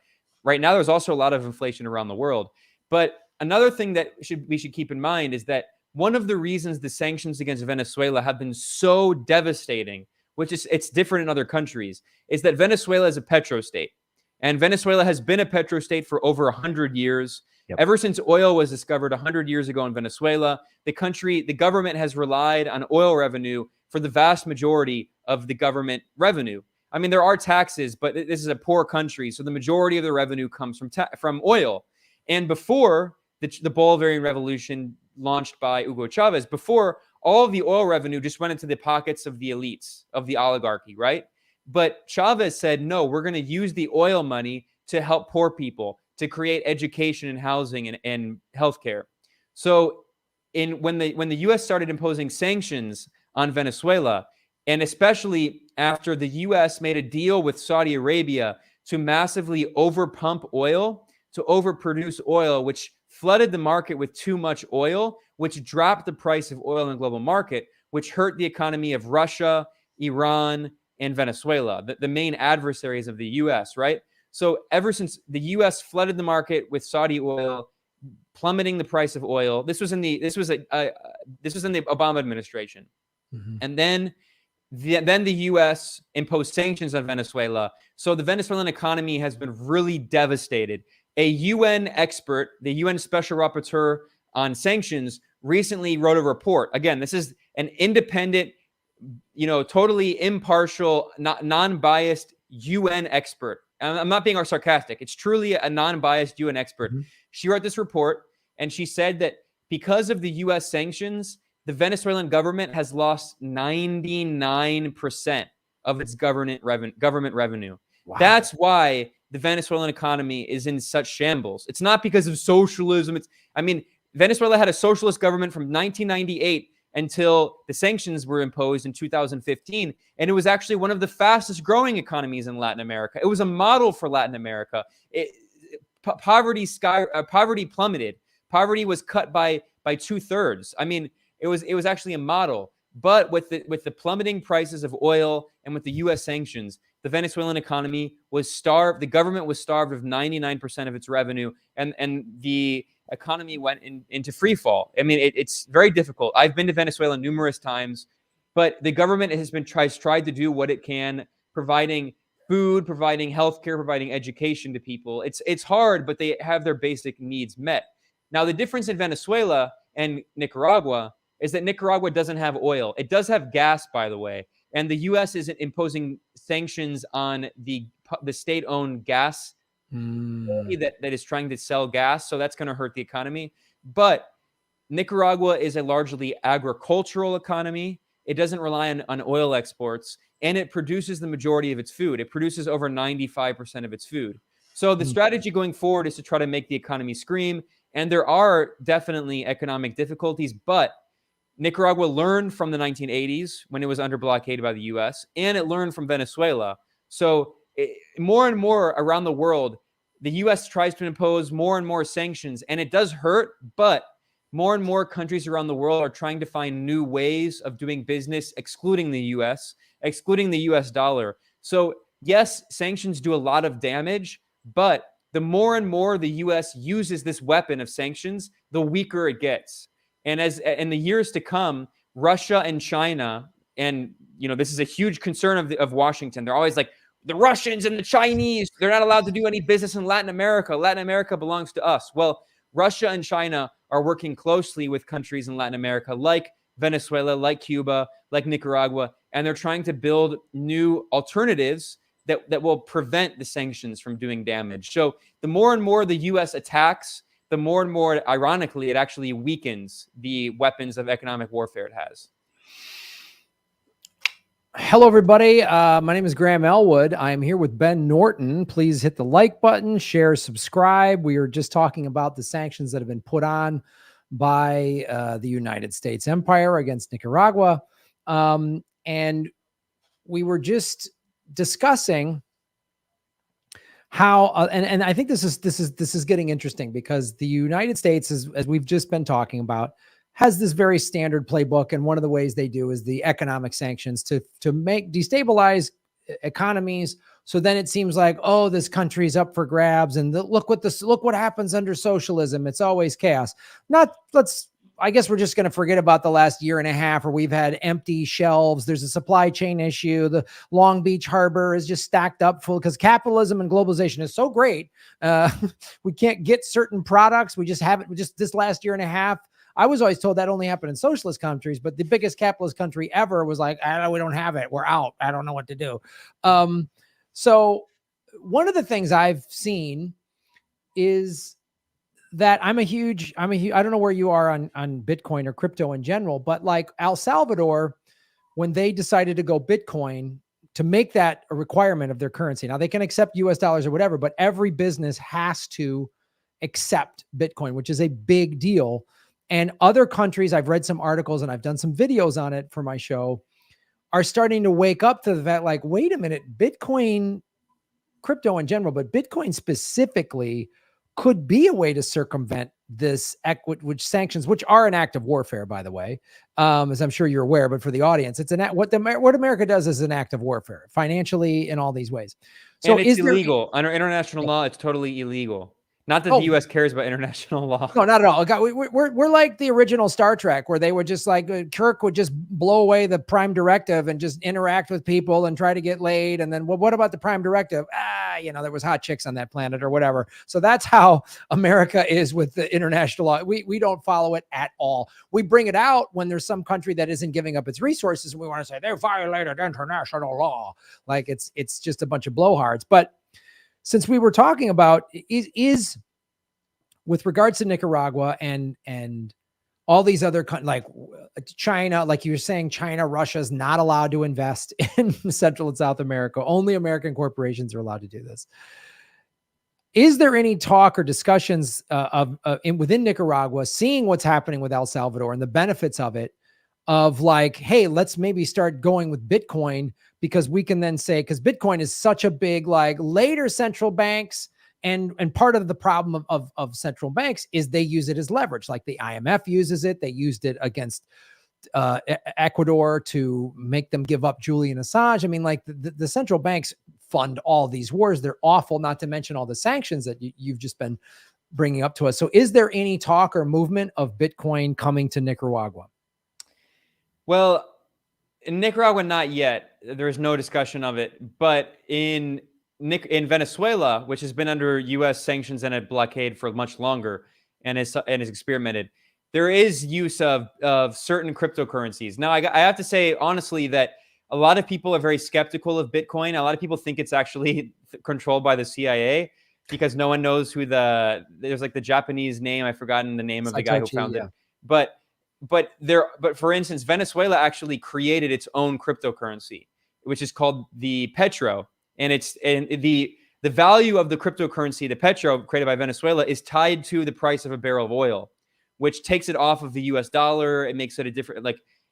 right now, there's also a lot of inflation around the world. But another thing that we should keep in mind is that one of the reasons the sanctions against Venezuela have been so devastating, which is it's different in other countries, is that Venezuela is a petrostate. And Venezuela has been a petrostate for over 100 years. Yep. Ever since oil was discovered 100 years ago in Venezuela, the government has relied on oil revenue for the vast majority of the government revenue. I mean, there are taxes, but this is a poor country, so the majority of the revenue comes from oil. And before the Bolivarian Revolution launched by Hugo Chavez, before, all of the oil revenue just went into the pockets of the elites, of the oligarchy, right? But Chavez said, no, we're going to use the oil money to help poor people, to create education and housing and healthcare. So when the U.S. started imposing sanctions on Venezuela, and especially after the U.S. made a deal with Saudi Arabia to massively overpump oil, to overproduce oil, which flooded the market with too much oil, which dropped the price of oil in the global market, which hurt the economy of Russia, Iran, and Venezuela, the main adversaries of the U.S., right? So ever since the U.S. flooded the market with Saudi oil, plummeting the price of oil, this was in the Obama administration, and then the U.S. imposed sanctions on Venezuela. So the Venezuelan economy has been really devastated. A UN expert, the UN Special Rapporteur on Sanctions, recently wrote a report. Again, this is an independent, totally impartial, non-biased UN expert. I'm not being sarcastic. It's truly a non-biased UN expert. Mm-hmm. She wrote this report, and she said that because of the U.S. sanctions, the Venezuelan government has lost 99% of its government revenue. Wow. That's why the Venezuelan economy is in such shambles. It's not because of socialism. Venezuela had a socialist government from 1998 until the sanctions were imposed in 2015. And it was actually one of the fastest growing economies in Latin America. It was a model for Latin America. Poverty plummeted. Poverty was cut by 2/3. It was actually a model. But with the plummeting prices of oil and with the U.S. sanctions, the Venezuelan economy was starved. The government was starved of 99% of its revenue, and the economy went into free fall. It's very difficult. I've been to Venezuela numerous times, but the government has tried to do what it can, providing food, providing healthcare, providing education to people. It's hard, but they have their basic needs met. Now, the difference in Venezuela and Nicaragua is that Nicaragua doesn't have oil. It does have gas, by the way. And the U.S. is imposing sanctions on the state-owned gas that is trying to sell gas. So that's going to hurt the economy. But Nicaragua is a largely agricultural economy. It doesn't rely on oil exports, and it produces the majority of its food. It produces over 95% of its food. So the strategy going forward is to try to make the economy scream. And there are definitely economic difficulties, but Nicaragua learned from the 1980s when it was under blockade by the U.S., and it learned from Venezuela. So more and more around the world, the U.S. tries to impose more and more sanctions, and it does hurt, but more and more countries around the world are trying to find new ways of doing business, excluding the U.S., excluding the U.S. dollar. So yes, sanctions do a lot of damage, but the more and more the U.S. uses this weapon of sanctions, the weaker it gets. And as in the years to come, Russia and China, and this is a huge concern of Washington. They're always like, the Russians and the Chinese, they're not allowed to do any business in Latin America. Latin America belongs to us. Well, Russia and China are working closely with countries in Latin America like Venezuela, like Cuba, like Nicaragua, and they're trying to build new alternatives that will prevent the sanctions from doing damage. So the more and more the U.S. attacks, the more and more, ironically, it actually weakens the weapons of economic warfare it has. Hello, everybody. My name is Graham Elwood. I'm here with Ben Norton. Please hit the like button, share, subscribe. We are just talking about the sanctions that have been put on by the United States Empire against Nicaragua. And we were just discussing how, and I think this is getting interesting because the United States, as we've just been talking about, has this very standard playbook, and one of the ways they do is the economic sanctions to destabilize economies. So then it seems like, oh, this country's up for grabs, and look what happens under socialism. It's always chaos. I guess we're just going to forget about the last year and a half where we've had empty shelves. There's a supply chain issue. The Long Beach harbor is just stacked up full because capitalism and globalization is so great. We can't get certain products. We just haven't. Just this last year and a half. I was always told that only happened in socialist countries, but the biggest capitalist country ever was like, we don't have it. We're out. I don't know what to do. So one of the things I've seen is that I don't know where you are on Bitcoin or crypto in general, but like El Salvador, when they decided to go Bitcoin to make that a requirement of their currency. Now they can accept US dollars or whatever, but every business has to accept Bitcoin, which is a big deal. And other countries, I've read some articles and I've done some videos on it for my show, are starting to wake up to the fact, like, wait a minute, Bitcoin, crypto in general, but Bitcoin specifically could be a way to circumvent this which sanctions, which are an act of warfare, by the way, as I'm sure you're aware, but for the audience, it's what America does is an act of warfare, financially in all these ways. So and it's illegal under international law. It's totally illegal. Not that the U.S. cares about international law. No, not at all. We're like the original Star Trek, where they would just like Kirk would just blow away the Prime Directive and just interact with people and try to get laid. And then, well, what about the Prime Directive? There was hot chicks on that planet or whatever. So that's how America is with the international law. We don't follow it at all. We bring it out when there's some country that isn't giving up its resources, and we want to say they violated international law. Like it's just a bunch of blowhards. But since we were talking about is with regards to Nicaragua and all these other like China, like you were saying, China, Russia is not allowed to invest in Central and South America. Only American corporations are allowed to do this. Is there any talk or discussions within Nicaragua, seeing what's happening with El Salvador and the benefits of it, of like, hey, let's maybe start going with Bitcoin, because we can then say, because Bitcoin is such a big, like, later central banks, and part of the problem of central banks is they use it as leverage. Like the IMF uses it. They used it against Ecuador to make them give up Julian Assange. I mean, like the central banks fund all these wars. They're awful, not to mention all the sanctions that you've just been bringing up to us. So is there any talk or movement of Bitcoin coming to Nicaragua? Well, in Nicaragua, not yet. There's no discussion of it. But in Venezuela, which has been under U.S. sanctions and a blockade for much longer and is experimented, there is use of certain cryptocurrencies. Now, I have to say, honestly, that a lot of people are very skeptical of Bitcoin. A lot of people think it's actually controlled by the CIA because no one knows who there's like the Japanese name. I've forgotten the name of the guy who founded it. But for instance, Venezuela actually created its own cryptocurrency, which is called the Petro. And the value of the cryptocurrency, the Petro, created by Venezuela, is tied to the price of a barrel of oil, which takes it off of the US dollar. It makes it a different,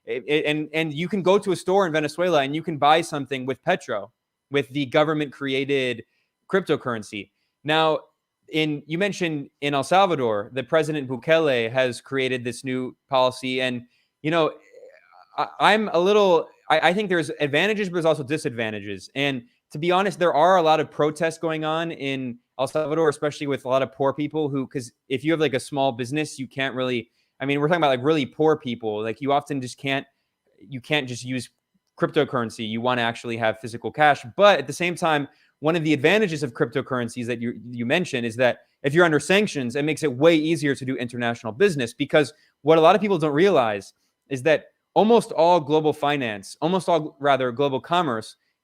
and you can go to a store in Venezuela and you can buy something with Petro, with the government created cryptocurrency. Now, you mentioned in El Salvador, the President Bukele has created this new policy. And, I think there's advantages, but there's also disadvantages. And to be honest, there are a lot of protests going on in El Salvador, especially with a lot of poor people because if you have like a small business, you can't really, we're talking about like really poor people. Like you often just you can't just use cryptocurrency. You want to actually have physical cash. But at the same time, one of the advantages of cryptocurrencies that you mentioned is that if you're under sanctions, it makes it way easier to do international business, because what a lot of people don't realize is that almost all global commerce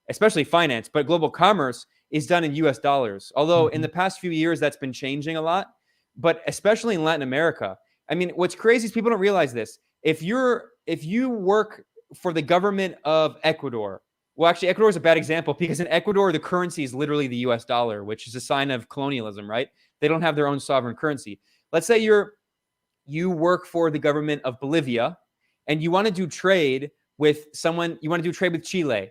especially finance, but global commerce is done in US dollars. Although in the past few years, that's been changing a lot, but especially in Latin America. I mean, what's crazy is people don't realize this. If you work for the government of Ecuador, well, actually, Ecuador is a bad example because in Ecuador, the currency is literally the US dollar, which is a sign of colonialism, right? They don't have their own sovereign currency. Let's say you work for the government of Bolivia and you want to do trade with someone, you want to do trade with Chile.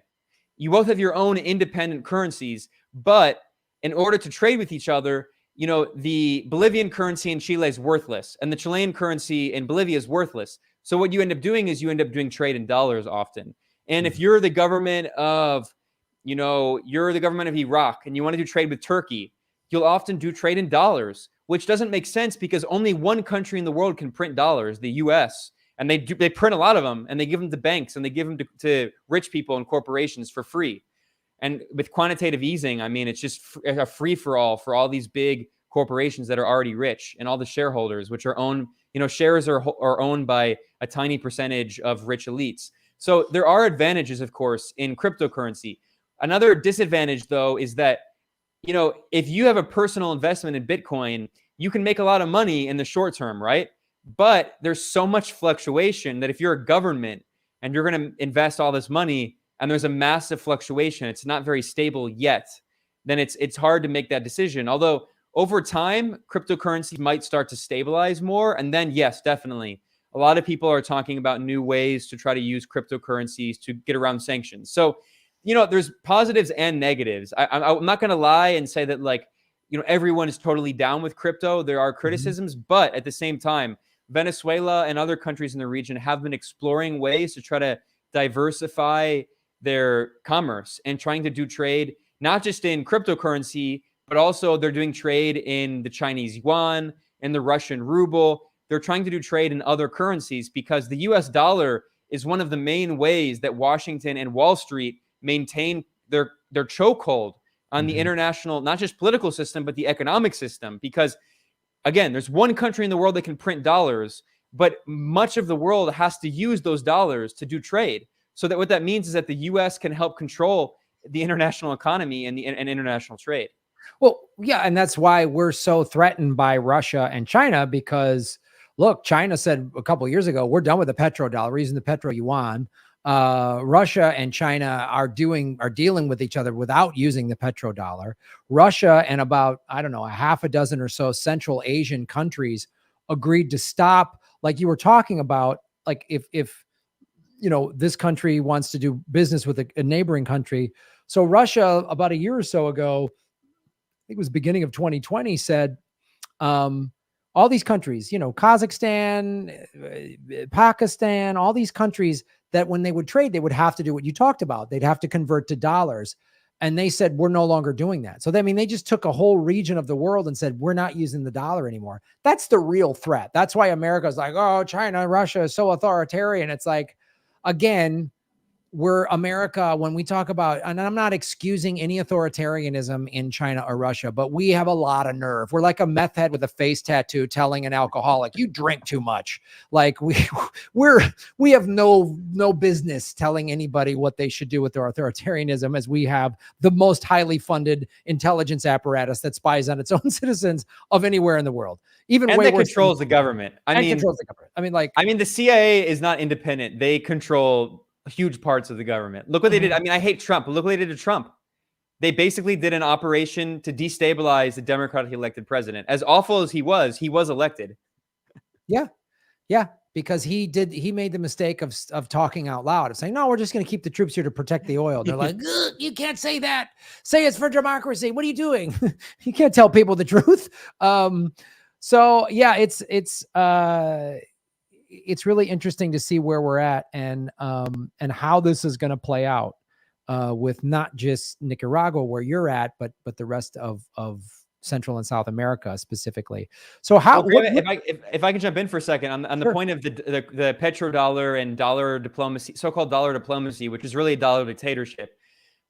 You both have your own independent currencies, but in order to trade with each other, the Bolivian currency in Chile is worthless and the Chilean currency in Bolivia is worthless. So what you end up doing is you end up doing trade in dollars often. And if you're the government of, you're the government of Iraq and you want to do trade with Turkey, you'll often do trade in dollars, which doesn't make sense because only one country in the world can print dollars, the US. And they print a lot of them and they give them to banks and they give them to rich people and corporations for free. And with quantitative easing, I mean, it's just a free for all these big corporations that are already rich and all the shareholders, which are owned, shares are owned by a tiny percentage of rich elites. So there are advantages, of course, in cryptocurrency. Another disadvantage, though, is that, if you have a personal investment in Bitcoin, you can make a lot of money in the short term, right? But there's so much fluctuation that if you're a government and you're going to invest all this money and there's a massive fluctuation, it's not very stable yet, then it's hard to make that decision. Although over time, cryptocurrency might start to stabilize more. And then, yes, definitely. A lot of people are talking about new ways to try to use cryptocurrencies to get around sanctions. So, there's positives and negatives. I'm not going to lie and say that everyone is totally down with crypto. There are criticisms, but at the same time, Venezuela and other countries in the region have been exploring ways to try to diversify their commerce and trying to do trade, not just in cryptocurrency, but also they're doing trade in the Chinese yuan and the Russian ruble. They're trying to do trade in other currencies because the US dollar is one of the main ways that Washington and Wall Street maintain their chokehold on the international, not just political system, but the economic system. Because again, there's one country in the world that can print dollars, but much of the world has to use those dollars to do trade. So that what that means is that the US can help control the international economy and international trade. Well, yeah, and that's why we're so threatened by Russia and China because, look, China said a couple of years ago, we're done with the petrodollar, we're using the petro yuan. Russia and China are dealing with each other without using the petrodollar. Russia and about, I don't know, a half a dozen or so Central Asian countries agreed to stop, like you were talking about, like if this country wants to do business with a neighboring country. So Russia, about a year or so ago, I think it was beginning of 2020, said all these countries, Kazakhstan, Pakistan, all these countries that when they would trade, they would have to do what you talked about. They'd have to convert to dollars. And they said, we're no longer doing that. So, they just took a whole region of the world and said, we're not using the dollar anymore. That's the real threat. That's why America's like, oh, China, Russia is so authoritarian. It's like, again, we're America when we talk about, and I'm not excusing any authoritarianism in China or Russia, but we have a lot of nerve. We're like a meth head with a face tattoo telling an alcoholic, you drink too much. Like we have no business telling anybody what they should do with their authoritarianism, as we have the most highly funded intelligence apparatus that spies on its own citizens of anywhere in the world. Even and way that worse controls the government. Controls the government. I mean, the CIA is not independent. They control huge parts of the government. Look what they did. I mean, I hate Trump, but look what they did to Trump. They basically did an operation to destabilize the democratically elected president. As awful as he was elected. Yeah. Because he made the mistake of talking out loud, of saying, no, we're just going to keep the troops here to protect the oil. They're like, you can't say that. Say it's for democracy. What are you doing? You can't tell people the truth. So yeah, it's really interesting to see where we're at and how this is going to play out with not just Nicaragua where you're at, but the rest of Central and South America specifically. So if I can jump in for a second on the point of the petrodollar and dollar diplomacy, so-called dollar diplomacy, which is really a dollar dictatorship,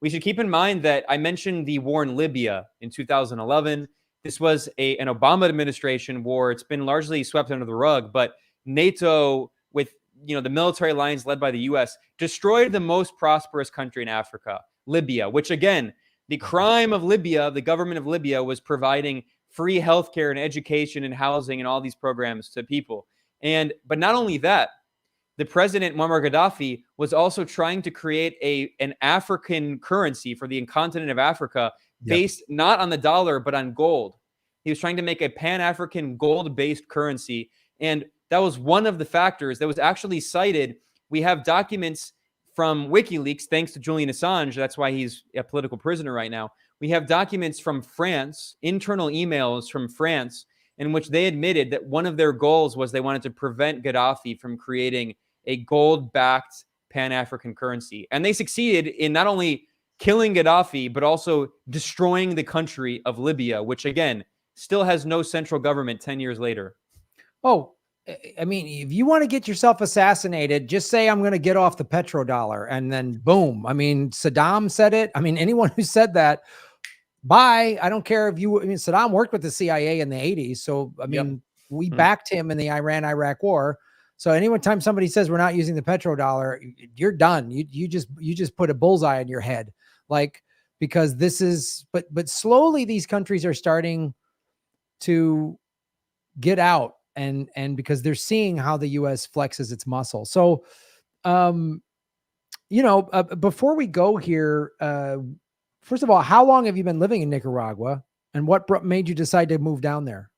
we should keep in mind that I mentioned the war in Libya in 2011. This was an Obama administration war. It's been largely swept under the rug, but NATO, with the military alliance led by the US, destroyed the most prosperous country in Africa. Libya, which again, the crime of Libya, the government of Libya was providing free healthcare and education and housing and all these programs to people. But not only that, the president, Muammar Gaddafi, was also trying to create an African currency for the continent of Africa based not on the dollar, but on gold. He was trying to make a Pan-African gold-based currency. And that was one of the factors that was actually cited. We have documents from WikiLeaks, thanks to Julian Assange. That's why he's a political prisoner right now. We have documents from France, internal emails from France, in which they admitted that one of their goals was they wanted to prevent Gaddafi from creating a gold-backed Pan-African currency. And they succeeded in not only killing Gaddafi, but also destroying the country of Libya, which, again, still has no central government 10 years later. Oh, I mean, if you want to get yourself assassinated, just say, I'm going to get off the petrodollar, and then boom. I mean, Saddam said it. I mean, anyone who said that, bye. I don't care if you, I mean, Saddam worked with the CIA in the 80s. So, I mean, we backed him in the Iran-Iraq war. So anytime somebody says we're not using the petrodollar, you're done. You just put a bullseye in your head. Like, because this is, but slowly these countries are starting to get out, and because they're seeing how the U.S. flexes its muscle. So, before we go here, first of all, how long have you been living in Nicaragua, and what made you decide to move down there?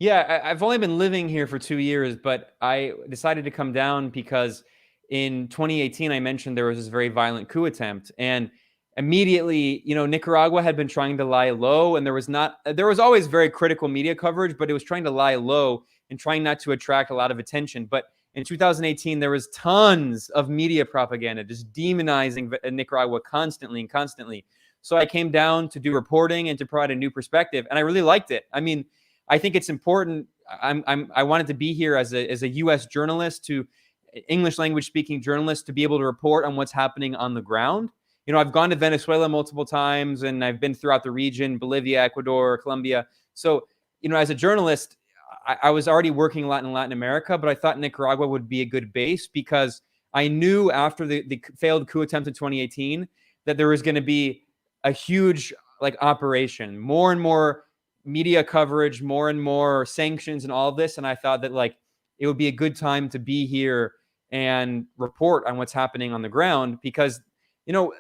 Yeah, I've only been living here for 2 years, but I decided to come down because in 2018, I mentioned there was this very violent coup attempt, and immediately, Nicaragua had been trying to lie low, and there was always very critical media coverage, but it was trying to lie low and trying not to attract a lot of attention. But in 2018, there was tons of media propaganda just demonizing Nicaragua constantly. So I came down to do reporting and to provide a new perspective, and I really liked it. I mean, I think it's important. I wanted to be here as a U.S. journalist, English language speaking journalist, to be able to report on what's happening on the ground. I've gone to Venezuela multiple times, and I've been throughout the region, Bolivia, Ecuador, Colombia. So, as a journalist, I was already working a lot in Latin America, but I thought Nicaragua would be a good base because I knew after the failed coup attempt in 2018 that there was going to be a huge operation, more and more media coverage, more and more sanctions and all of this. And I thought that it would be a good time to be here and report on what's happening on the ground because,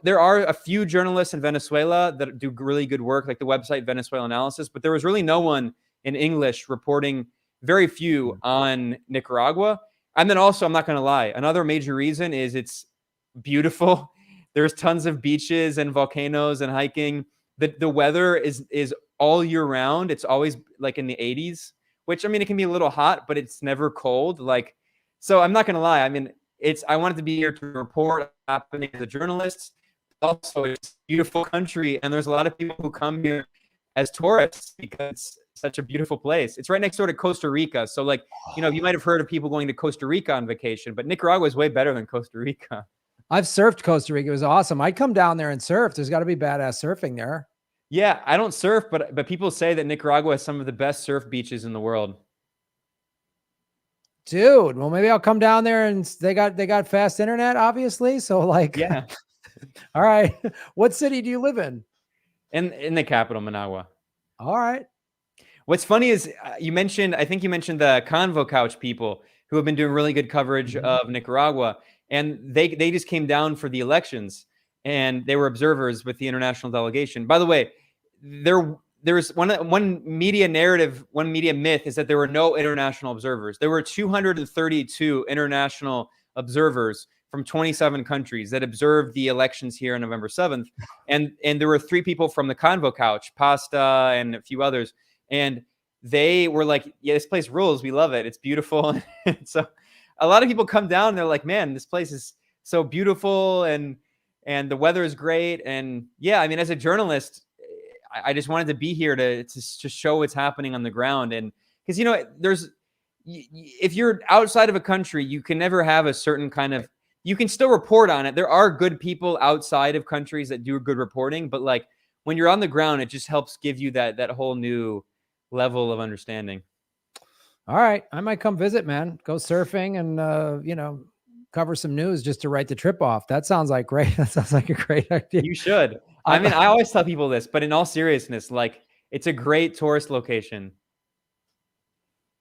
there are a few journalists in Venezuela that do really good work, like the website Venezuela Analysis, but there was really no one in English reporting, very few on Nicaragua. And then also, I'm not going to lie, another major reason is it's beautiful. There's tons of beaches and volcanoes and hiking. The weather is all year round. It's always in the 80s, which, I mean, it can be a little hot, but it's never cold. So I'm not going to lie. I mean, I wanted to be here to report happening as a journalist. Also, it's a beautiful country, and there's a lot of people who come here as tourists because it's such a beautiful place. It's right next door to Costa Rica. So, you might have heard of people going to Costa Rica on vacation, but Nicaragua is way better than Costa Rica. I've surfed Costa Rica. It was awesome. I'd come down there and surf. There's got to be badass surfing there. Yeah, I don't surf, but people say that Nicaragua has some of the best surf beaches in the world. Dude, well, maybe I'll come down there, and they got fast internet, obviously. So yeah. All right. What city do you live in? In the capital, Managua. All right. What's funny is I think you mentioned the Convo Couch people who have been doing really good coverage of Nicaragua, and they just came down for the elections, and they were observers with the international delegation. By the way, there's one media narrative, one media myth is that there were no international observers. There were 232 international observers from 27 countries that observed the elections here on November 7th. And there were 3 people from the Convo Couch, Pasta and a few others. And they were like, yeah, this place rules. We love it. It's beautiful. So a lot of people come down and they're like, man, this place is so beautiful and the weather is great. And yeah, I mean, as a journalist, I just wanted to be here to show what's happening on the ground. And because, if you're outside of a country, you can never have a certain kind of, you can still report on it. There are good people outside of countries that do good reporting, but when you're on the ground, it just helps give you that whole new level of understanding. All right. I might come visit, man. Go surfing and, cover some news just to write the trip off. That sounds like great. That sounds like a great idea. You should. I mean, I always tell people this, but in all seriousness, like it's a great tourist location.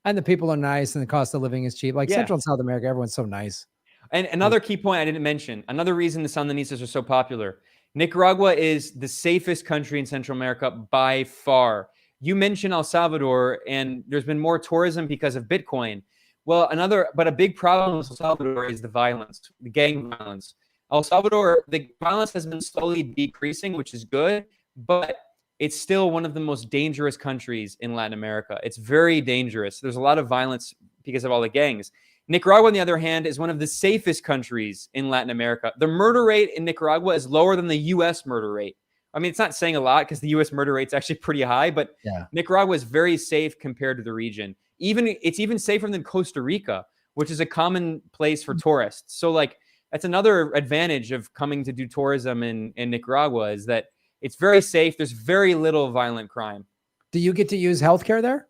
And the people are nice and the cost of living is cheap. Like Yeah. Central and South America, everyone's so nice. And another key point I didn't mention, another reason the Sandinistas are so popular, Nicaragua is the safest country in Central America by far. You mentioned El Salvador, and there's been more tourism because of Bitcoin. Well, but a big problem with El Salvador is the violence, the gang violence. El Salvador, the violence has been slowly decreasing, which is good, but it's still one of the most dangerous countries in Latin America. It's very dangerous. There's a lot of violence because of all the gangs. Nicaragua, on the other hand, is one of the safest countries in Latin America. The murder rate in Nicaragua is lower than the U.S. murder rate. I mean, it's not saying a lot because the U.S. murder rate is actually pretty high, but Nicaragua is very safe compared to the region. It's even safer than Costa Rica, which is a common place for tourists. So, like, that's another advantage of coming to do tourism in Nicaragua is that it's very safe. There's very little violent crime. Do you get to use healthcare there?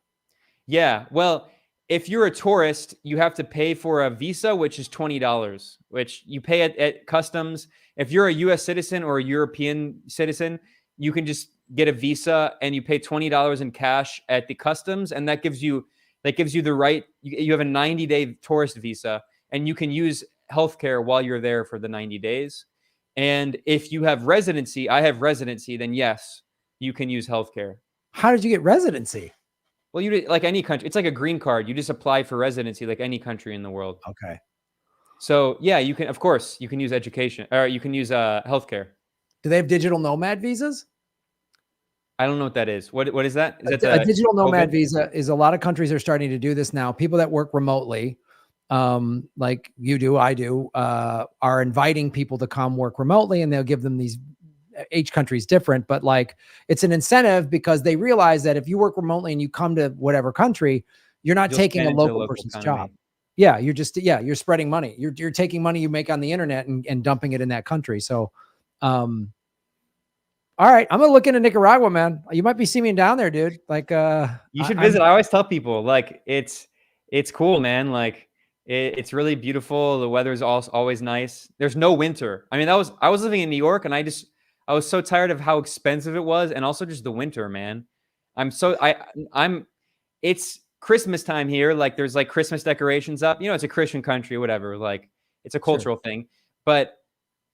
Yeah. Well, if you're a tourist, you have to pay for a visa, which is $20, which you pay at customs. If you're a U.S. citizen or a European citizen, you can just get a visa and you pay $20 in cash at the customs, and that gives you the right. You have a 90-day tourist visa, and you can use healthcare while you're there for the 90 days. And if you have residency, I have residency, then yes, you can use healthcare. How did you get residency? Well, like any country, it's like a green card. You just apply for residency like any country in the world. Okay. So yeah, you can, of course, you can use education or you can use healthcare. Do they have digital nomad visas? I don't know what that is. What is that? Is that a digital nomad visa? Is a lot of countries are starting to do this now. People that work remotely, like you do, I do, are inviting people to come work remotely, and they'll give them these. Each country is different, but like it's an incentive because they realize that if you work remotely and you come to whatever country, you're not taking a local person's job. Yeah, you're spreading money. You're taking money you make on the internet and dumping it in that country. So, all right, I'm gonna look into Nicaragua, man. You might be seeing me down there, dude. Like, you should visit. I always tell people like it's cool, man. Like it's really beautiful. The weather's always nice. There's no winter. I mean, I was living in New York, and I was so tired of how expensive it was, and also just the winter, man. It's Christmas time here. Like there's like Christmas decorations up. You know, it's a Christian country, whatever. Like it's a cultural thing. But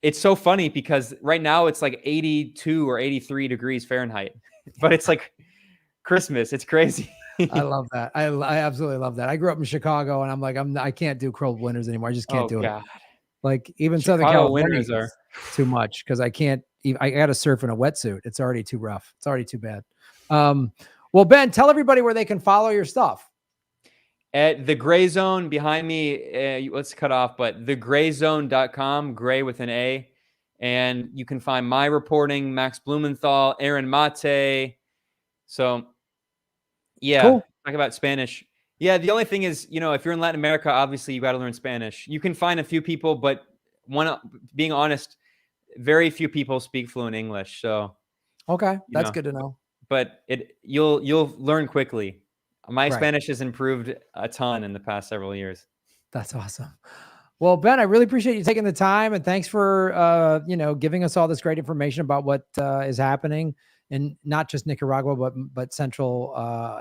it's so funny because right now it's like 82 or 83 degrees Fahrenheit, but it's like Christmas. It's crazy. I love that. I absolutely love that. I grew up in Chicago, and I'm like, I can't do cold winters anymore. I just can't do it. Like even Southern California winters are too much because I can't. I got to surf in a wetsuit. It's already too rough. It's already too bad. Well, Ben, tell everybody where they can follow your stuff. At the Gray Zone behind me, let's cut off, but thegrayzone.com, gray with an A. And you can find my reporting, Max Blumenthal, Aaron Mate. So, yeah, cool. Talk about Spanish. Yeah, the only thing is, if you're in Latin America, obviously you got to learn Spanish. You can find a few people, but being honest, very few people speak fluent English. So, okay, that's good to know. But you'll learn quickly. My Spanish has improved a ton in the past several years. That's awesome. Well, Ben, I really appreciate you taking the time, and thanks for giving us all this great information about what is happening in not just Nicaragua, but Central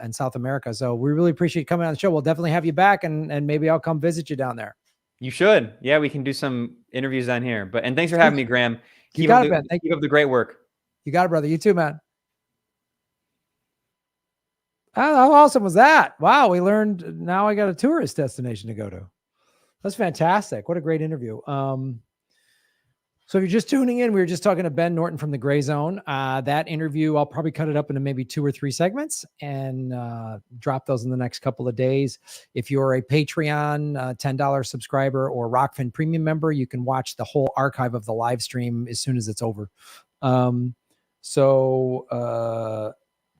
and South America. So we really appreciate you coming on the show. We'll definitely have you back, and maybe I'll come visit you down there. You should. Yeah, we can do some interviews down here. And thanks for having me, Graham. Keep up the great work. You got it, brother. You too, man. How awesome was that? Wow, we learned. Now I got a tourist destination to go to. That's fantastic. What a great interview. So if you're just tuning in, we were just talking to Ben Norton from the Gray Zone. That interview, I'll probably cut it up into maybe 2 or 3 segments and drop those in the next couple of days. If you're a Patreon $10 subscriber or Rockfin Premium member, you can watch the whole archive of the live stream as soon as it's over.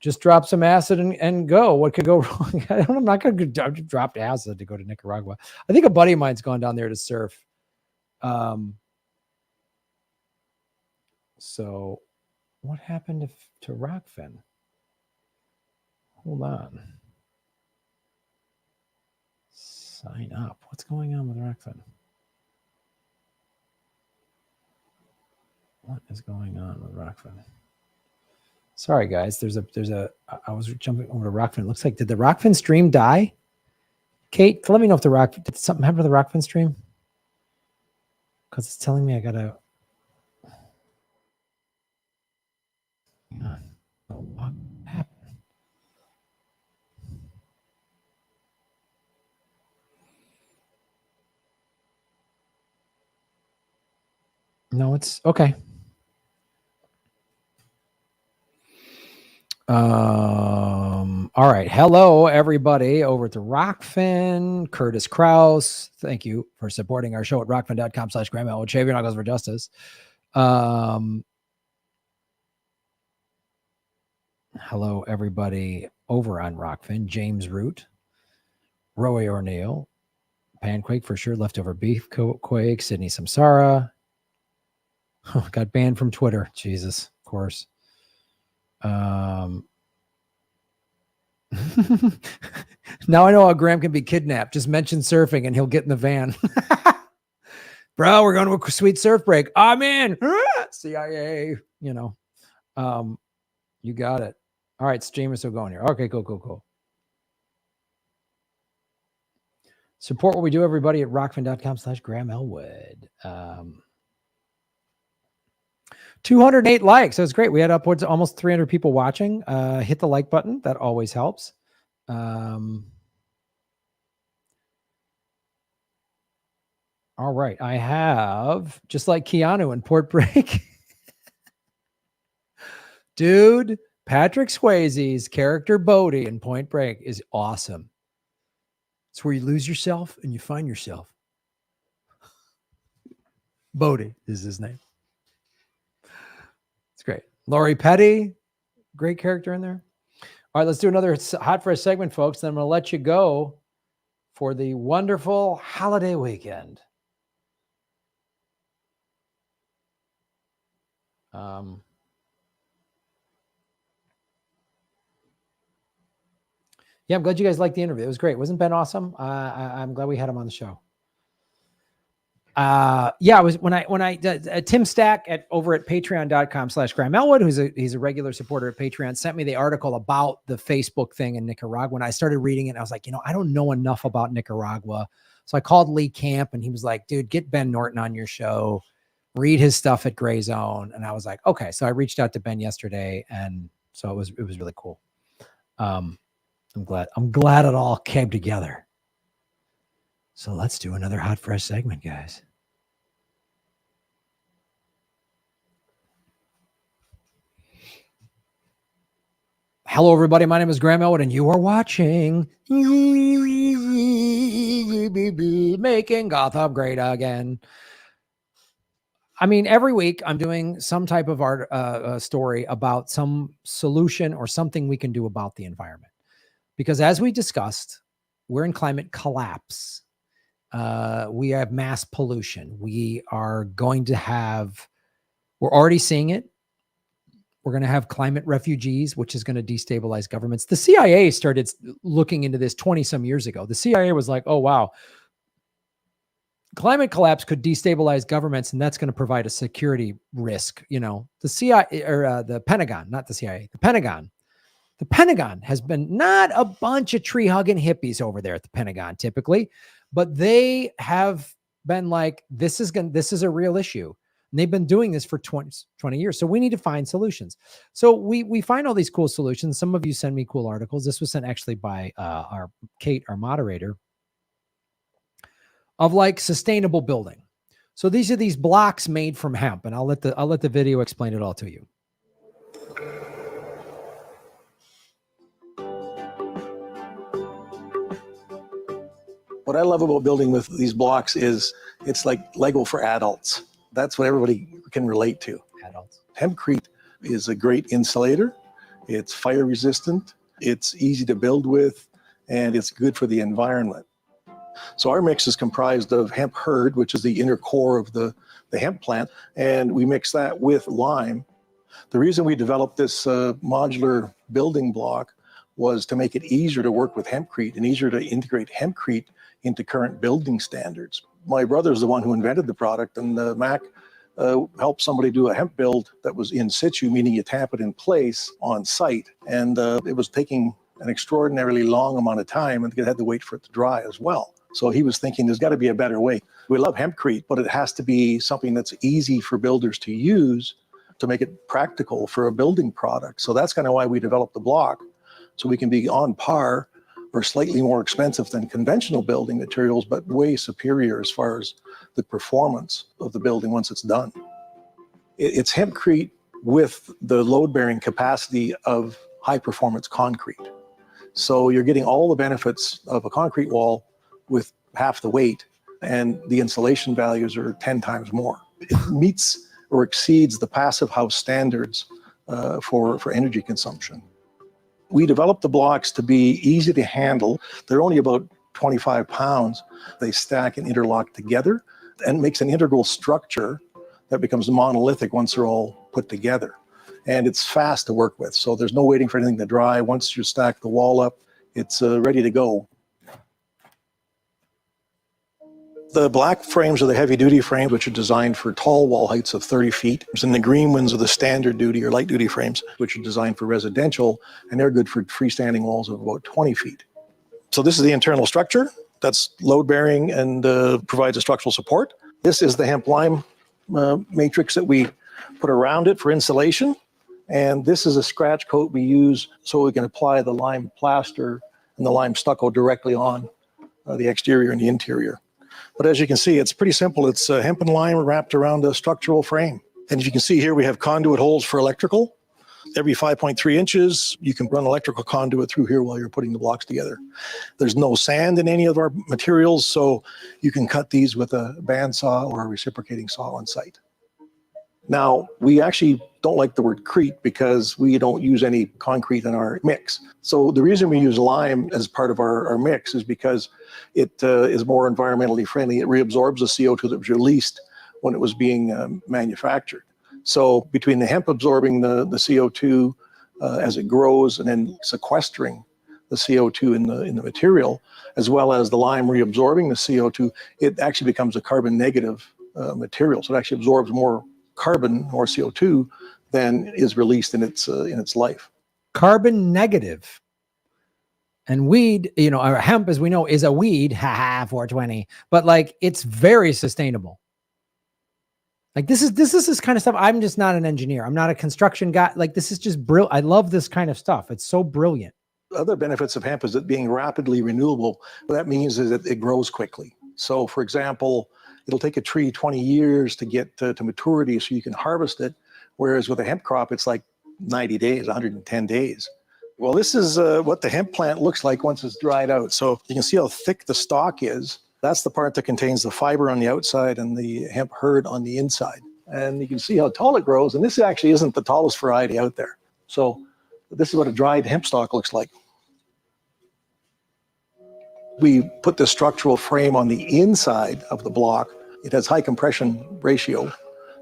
Just drop some acid and go. What could go wrong? I'm not going to drop acid to go to Nicaragua. I think a buddy of mine's gone down there to surf. So what happened to Rockfin? Hold on. Sign up. What's going on with Rockfin? What is going on with Rockfin? Sorry, guys. I was jumping over to Rockfin. It looks like, did the Rockfin stream die? Kate, let me know if did something happen to the Rockfin stream? Because it's telling me I gotta. Hang on. What happened? No, it's okay. All right. Hello, everybody over at the Rockfin. Curtis Krause. Thank you for supporting our show at rockfin.com/Graham Elwood. Shaving Knuckles for Justice. Hello, everybody over on Rockfin. James Root, Roy O'Neill, Panquake for sure, Leftover Beef Quake, Sydney Samsara. Oh, got banned from Twitter. Jesus, of course. Now I know how Graham can be kidnapped. Just mention surfing and he'll get in the van. Bro, we're going to a sweet surf break. I'm in. CIA, you know. You got it. All right, stream is still going here. Okay, cool. Support what we do, everybody, at rockfin.com/Graham Elwood. 208 likes. So it's great. We had upwards of almost 300 people watching. Hit the like button. That always helps. All right. I have, just like Keanu in Port Break. Dude, Patrick Swayze's character Bodhi in Point Break is awesome. It's where you lose yourself and you find yourself. Bodhi is his name. It's great. Lori Petty, great character in there. All right, let's do another Hot Fresh segment, folks. Then I'm going to let you go for the wonderful holiday weekend. Yeah, I'm glad you guys liked the interview. It was great. Wasn't Ben awesome? I'm glad we had him on the show. Yeah, it was when Tim Stack over at patreon.com/Graham Elwood, he's a regular supporter at Patreon, sent me the article about the Facebook thing in Nicaragua. When I started reading it, and I was like, I don't know enough about Nicaragua. So I called Lee Camp and he was like, dude, get Ben Norton on your show, read his stuff at Gray Zone. And I was like, okay. So I reached out to Ben yesterday, and so it was really cool. I'm glad it all came together. So let's do another Hot Fresh segment, guys. Hello, everybody. My name is Graham Elwood, and you are watching Making Gotham Great Again. I mean, every week I'm doing some type of art story about some solution or something we can do about the environment. Because as we discussed, we're in climate collapse. We have mass pollution. We're already seeing it. We're going to have climate refugees, which is going to destabilize governments. The CIA started looking into this 20 some years ago. The CIA was like, oh, wow, climate collapse could destabilize governments, and that's going to provide a security risk. The CIA or the Pentagon, not the CIA, the Pentagon. The Pentagon has been not a bunch of tree hugging hippies over there at the Pentagon typically, but they have been like, this is a real issue. And they've been doing this for 20 years. So we need to find solutions. So we find all these cool solutions. Some of you send me cool articles. This was sent actually by our Kate, our moderator, of like sustainable building. So these are these blocks made from hemp, and I'll let the video explain it all to you. What I love about building with these blocks is it's like Lego for adults. That's what everybody can relate to. Adults. Hempcrete is a great insulator. It's fire resistant. It's easy to build with, and it's good for the environment. So our mix is comprised of hemp hurd, which is the inner core of the hemp plant, and we mix that with lime. The reason we developed this modular building block was to make it easier to work with hempcrete and easier to integrate hempcrete into current building standards. My brother is the one who invented the product, and Mac help somebody do a hemp build that was in situ, meaning you tap it in place on site. And it was taking an extraordinarily long amount of time, and they had to wait for it to dry as well. So he was thinking there's got to be a better way. We love hempcrete, but it has to be something that's easy for builders to use to make it practical for a building product. So that's kind of why we developed the block, so we can be on par or slightly more expensive than conventional building materials, but way superior as far as the performance of the building once it's done. It's hempcrete with the load-bearing capacity of high-performance concrete. So you're getting all the benefits of a concrete wall with half the weight, and the insulation values are 10 times more. It meets or exceeds the passive house standards for energy consumption. We developed the blocks to be easy to handle. They're only about 25 pounds. They stack and interlock together and makes an integral structure that becomes monolithic once they're all put together. And it's fast to work with, so there's no waiting for anything to dry. Once you stack the wall up, it's ready to go. The black frames are the heavy-duty frames, which are designed for tall wall heights of 30 feet. And the green ones are the standard duty or light-duty frames, which are designed for residential, and they're good for freestanding walls of about 20 feet. So this is the internal structure that's load-bearing and provides a structural support. This is the hemp lime matrix that we put around it for insulation. And this is a scratch coat we use so we can apply the lime plaster and the lime stucco directly on the exterior and the interior. But as you can see, it's pretty simple. It's hemp and lime wrapped around a structural frame. And as you can see here, we have conduit holes for electrical. Every 5.3 inches, you can run electrical conduit through here while you're putting the blocks together. There's no sand in any of our materials, so you can cut these with a bandsaw or a reciprocating saw on site. Now, we actually don't like the word crete because we don't use any concrete in our mix. So the reason we use lime as part of our mix is because it is more environmentally friendly. It reabsorbs the CO2 that was released when it was being manufactured. So between the hemp absorbing the CO2 as it grows and then sequestering the CO2 in the material, as well as the lime reabsorbing the CO2, it actually becomes a carbon negative material. So it actually absorbs more carbon or CO2 than is released in its life. Carbon negative. And weed, or hemp, as we know, is a weed. Ha 420. But like, it's very sustainable. Like this is this kind of stuff. I'm just not an engineer. I'm not a construction guy. Like this is just brilliant. I love this kind of stuff. It's so brilliant. Other benefits of hemp is it being rapidly renewable. What that means is that it grows quickly. So for example, it'll take a tree 20 years to get to maturity so you can harvest it. Whereas with a hemp crop, it's like 90 days, 110 days. Well, this is what the hemp plant looks like once it's dried out. So you can see how thick the stalk is. That's the part that contains the fiber on the outside and the hemp hurd on the inside. And you can see how tall it grows. And this actually isn't the tallest variety out there. So this is what a dried hemp stalk looks like. We put the structural frame on the inside of the block. It has high compression ratio,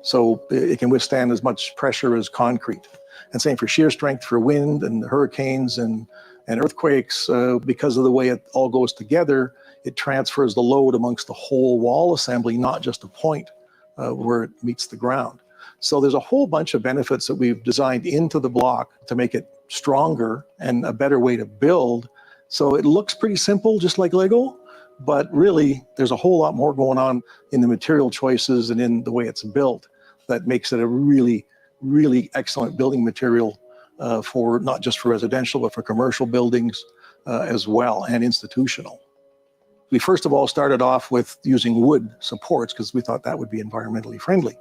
so it can withstand as much pressure as concrete. And same for shear strength for wind and hurricanes and earthquakes. Because of the way it all goes together, it transfers the load amongst the whole wall assembly, not just a point where it meets the ground. So there's a whole bunch of benefits that we've designed into the block to make it stronger and a better way to build. So it looks pretty simple, just like Lego, but really there's a whole lot more going on in the material choices and in the way it's built that makes it a really, really excellent building material for not just for residential, but for commercial buildings as well, and institutional. We first of all started off with using wood supports because we thought that would be environmentally friendly.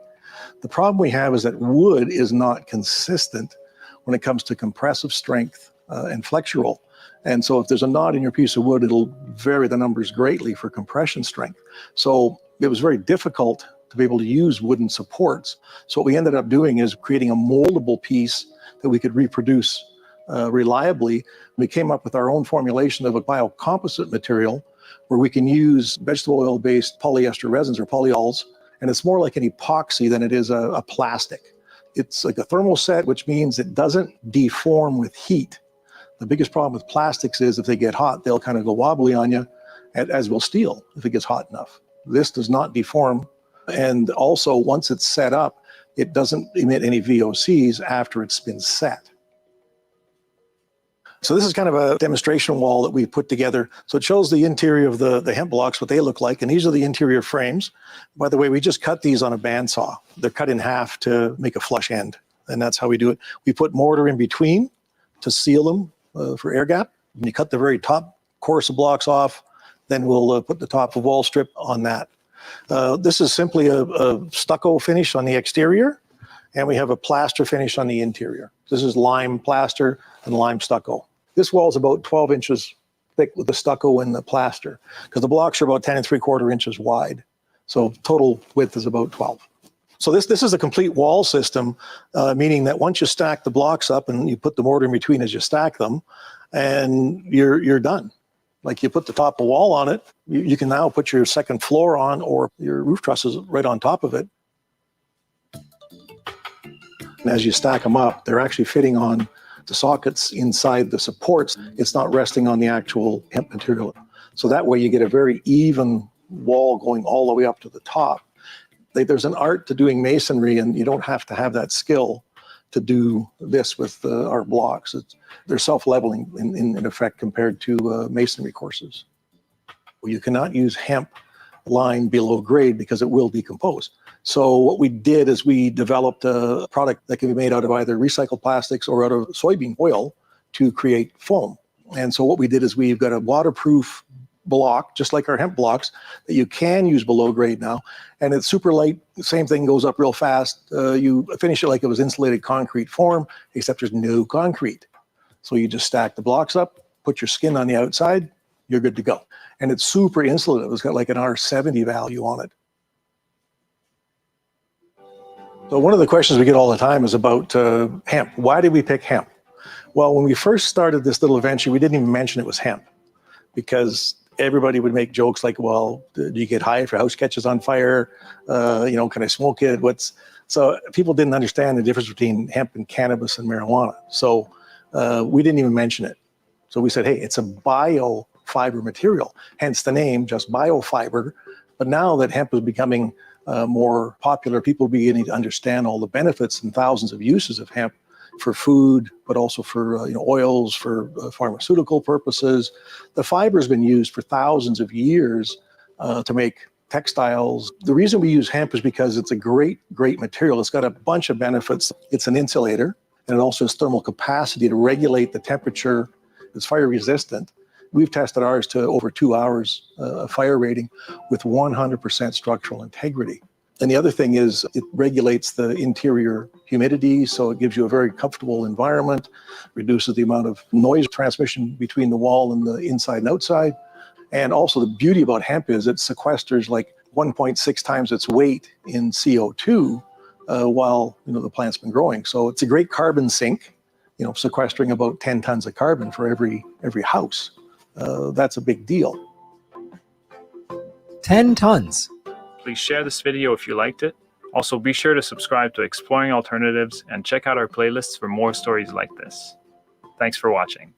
The problem we have is that wood is not consistent when it comes to compressive strength and flexural. And so if there's a knot in your piece of wood, it'll vary the numbers greatly for compression strength. So it was very difficult to be able to use wooden supports. So what we ended up doing is creating a moldable piece that we could reproduce reliably. We came up with our own formulation of a biocomposite material where we can use vegetable oil-based polyester resins or polyols, and it's more like an epoxy than it is a plastic. It's like a thermoset, which means it doesn't deform with heat. The biggest problem with plastics is if they get hot, they'll kind of go wobbly on you, as will steel if it gets hot enough. This does not deform And also, once it's set up, it doesn't emit any VOCs after it's been set. So this is kind of a demonstration wall that we put together. So it shows the interior of the hemp blocks, what they look like, and these are the interior frames. By the way, we just cut these on a bandsaw. They're cut in half to make a flush end, and that's how we do it. We put mortar in between to seal them for air gap. When you cut the very top course of blocks off, then we'll put the top of wall strip on that. This is simply a stucco finish on the exterior, and we have a plaster finish on the interior. This is lime plaster and lime stucco. This wall is about 12 inches thick with the stucco and the plaster, because the blocks are about 10 3/4 inches wide. So total width is about 12. So this is a complete wall system, meaning that once you stack the blocks up and you put the mortar in between as you stack them, and you're done. Like you put the top of wall on it, you can now put your second floor on, or your roof trusses right on top of it. And as you stack them up, they're actually fitting on the sockets inside the supports. It's not resting on the actual hemp material. So that way you get a very even wall going all the way up to the top. There's an art to doing masonry, and you don't have to have that skill to do this with our blocks. They're self-leveling in effect compared to masonry courses. You cannot use hemp line below grade because it will decompose. So what we did is we developed a product that can be made out of either recycled plastics or out of soybean oil to create foam. And so what we did is we've got a waterproof block, just like our hemp blocks, that you can use below grade now. And it's super light. The same thing goes up real fast. You finish it like it was insulated concrete form, except there's no concrete. So you just stack the blocks up, put your skin on the outside, you're good to go. And it's super insulative. It's got like an R70 value on it. So one of the questions we get all the time is about hemp. Why did we pick hemp? Well, when we first started this little venture, we didn't even mention it was hemp, because everybody would make jokes like, well, do you get high if your house catches on fire? Can I smoke it? So people didn't understand the difference between hemp and cannabis and marijuana. So we didn't even mention it. So we said, hey, it's a biofiber material, hence the name, just biofiber. But now that hemp is becoming more popular, people are beginning to understand all the benefits and thousands of uses of hemp for food, but also for oils, for pharmaceutical purposes. The fiber has been used for thousands of years to make textiles. The reason we use hemp is because it's a great material. It's got a bunch of benefits. It's an insulator, and it also has thermal capacity to regulate the temperature. It's fire resistant. We've tested ours to over 2 hours fire rating with 100% structural integrity. And the other thing is it regulates the interior humidity, so it gives you a very comfortable environment, reduces the amount of noise transmission between the wall and the inside and outside. And also the beauty about hemp is it sequesters like 1.6 times its weight in CO2 while the plant's been growing. So it's a great carbon sink, sequestering about 10 tons of carbon for every house. That's a big deal. 10 tons. Please share this video if you liked it. Also, be sure to subscribe to Exploring Alternatives and check out our playlists for more stories like this. Thanks for watching.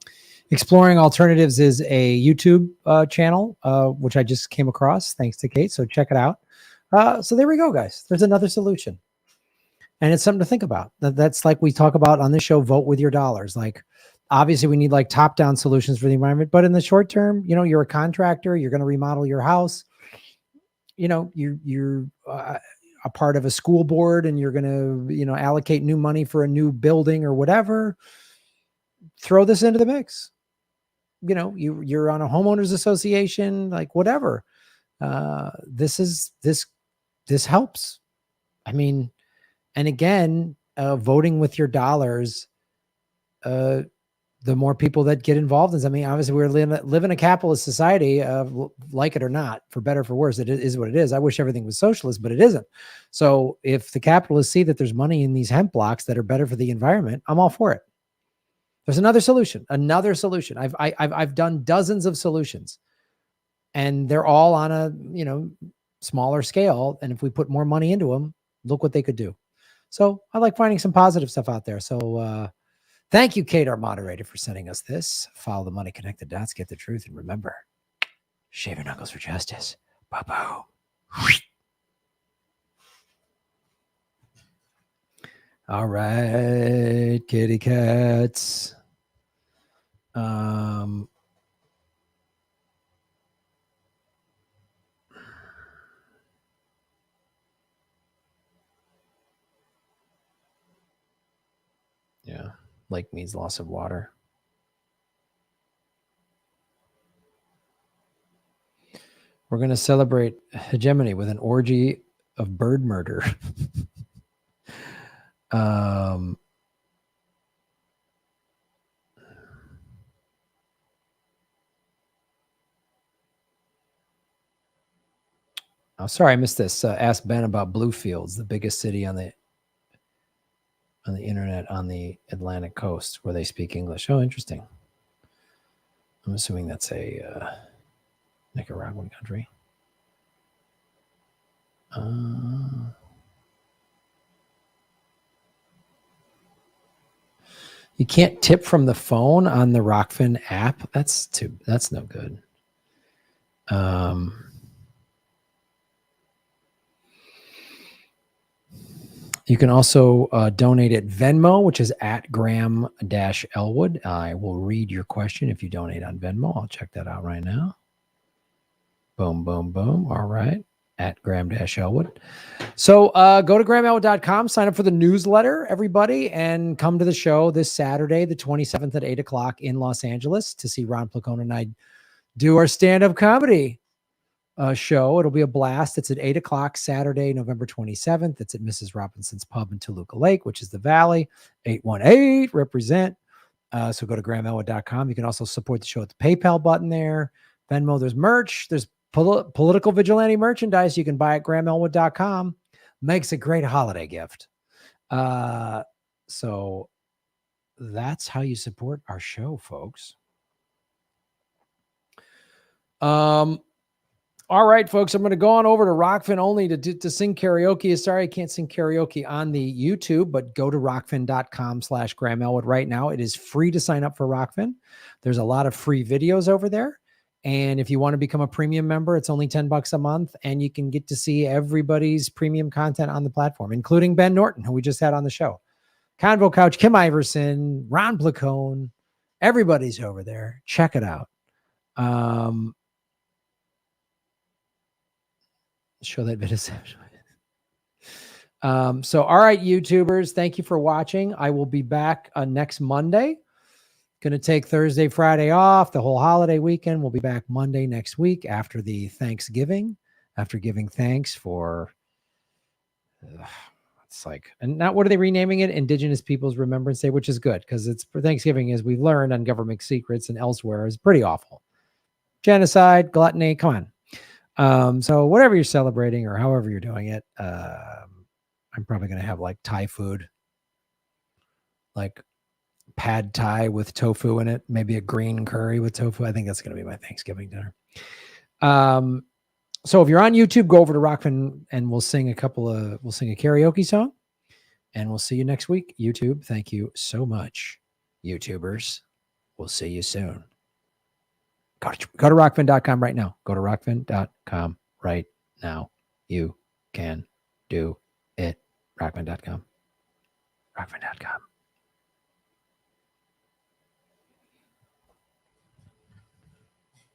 Exploring Alternatives is a YouTube channel, which I just came across thanks to Kate. So check it out. So there we go, guys. There's another solution. And it's something to think about. That's like we talk about on this show, vote with your dollars. Like, obviously we need like top-down solutions for the environment, but in the short term, you're a contractor, you're going to remodel your house. You're a part of a school board, and you're going to, allocate new money for a new building or whatever. Throw this into the mix. You're on a homeowners association, like whatever. This helps. I mean, and again, voting with your dollars, the more people that get involved in, obviously we live in a capitalist society, like it or not, for better or for worse, it is what it is. I wish everything was socialist, but it isn't. So if the capitalists see that there's money in these hemp blocks that are better for the environment, I'm all for it. There's another solution. I've done dozens of solutions, and they're all on a, smaller scale. And if we put more money into them, look what they could do. So I like finding some positive stuff out there. So, thank you, Kate, our moderator, for sending us this. Follow the money, connect the dots, get the truth, and remember, shave your knuckles for justice. Bye-bye. All right, kitty cats. Yeah, lake means loss of water. We're going to celebrate hegemony with an orgy of bird murder. Oh, sorry, I missed this. Ask Ben about Bluefields, the biggest city on the internet on the Atlantic coast where they speak English. Oh, interesting. I'm assuming that's a Nicaraguan country. You can't tip from the phone on the Rockfin app. That's no good. You can also donate at Venmo, which is at Graham-Elwood. I will read your question if you donate on Venmo. I'll check that out right now. Boom, boom, boom. All right. At Graham-Elwood. So go to GrahamElwood.com, sign up for the newsletter, everybody, and come to the show this Saturday, the 27th at 8 o'clock in Los Angeles to see Ron Placone and I do our stand-up comedy show. It'll be a blast. It's at 8 o'clock Saturday, November 27th. It's at Mrs. Robinson's Pub in Toluca Lake, which is the Valley. 818, represent. So go to GrahamElwood.com. You can also support the show at the PayPal button there. Venmo, there's merch. There's political vigilante merchandise you can buy at GrahamElwood.com. Makes a great holiday gift. So that's how you support our show, folks. All right, folks, I'm going to go on over to Rockfin only to sing karaoke. Sorry, I can't sing karaoke on the YouTube, but go to rockfin.com/GrahamElwood right now. It is free to sign up for Rockfin. There's a lot of free videos over there. And if you want to become a premium member, it's only $10 a month, and you can get to see everybody's premium content on the platform, including Ben Norton, who we just had on the show. Convo Couch, Kim Iverson, Ron Placone, everybody's over there. Check it out. Show that video. So, all right, YouTubers, thank you for watching. I will be back next Monday. Going to take Thursday, Friday off, the whole holiday weekend. We'll be back Monday next week after the Thanksgiving, after giving thanks for, it's like, and not, what are they renaming it? Indigenous Peoples Remembrance Day, which is good because it's for Thanksgiving, as we've learned on Government Secrets and elsewhere, is pretty awful. Genocide, gluttony, come on. So whatever you're celebrating or however you're doing it, I'm probably going to have like Thai food, like pad Thai with tofu in it, maybe a green curry with tofu. I think that's going to be my Thanksgiving dinner. So if you're on YouTube, go over to Rockfin and we'll sing a karaoke song, and we'll see you next week. YouTube, thank you so much, YouTubers. We'll see you soon. Go to rockfin.com right now. Go to rockfin.com right now. You can do it. Rockfin.com. Rockfin.com.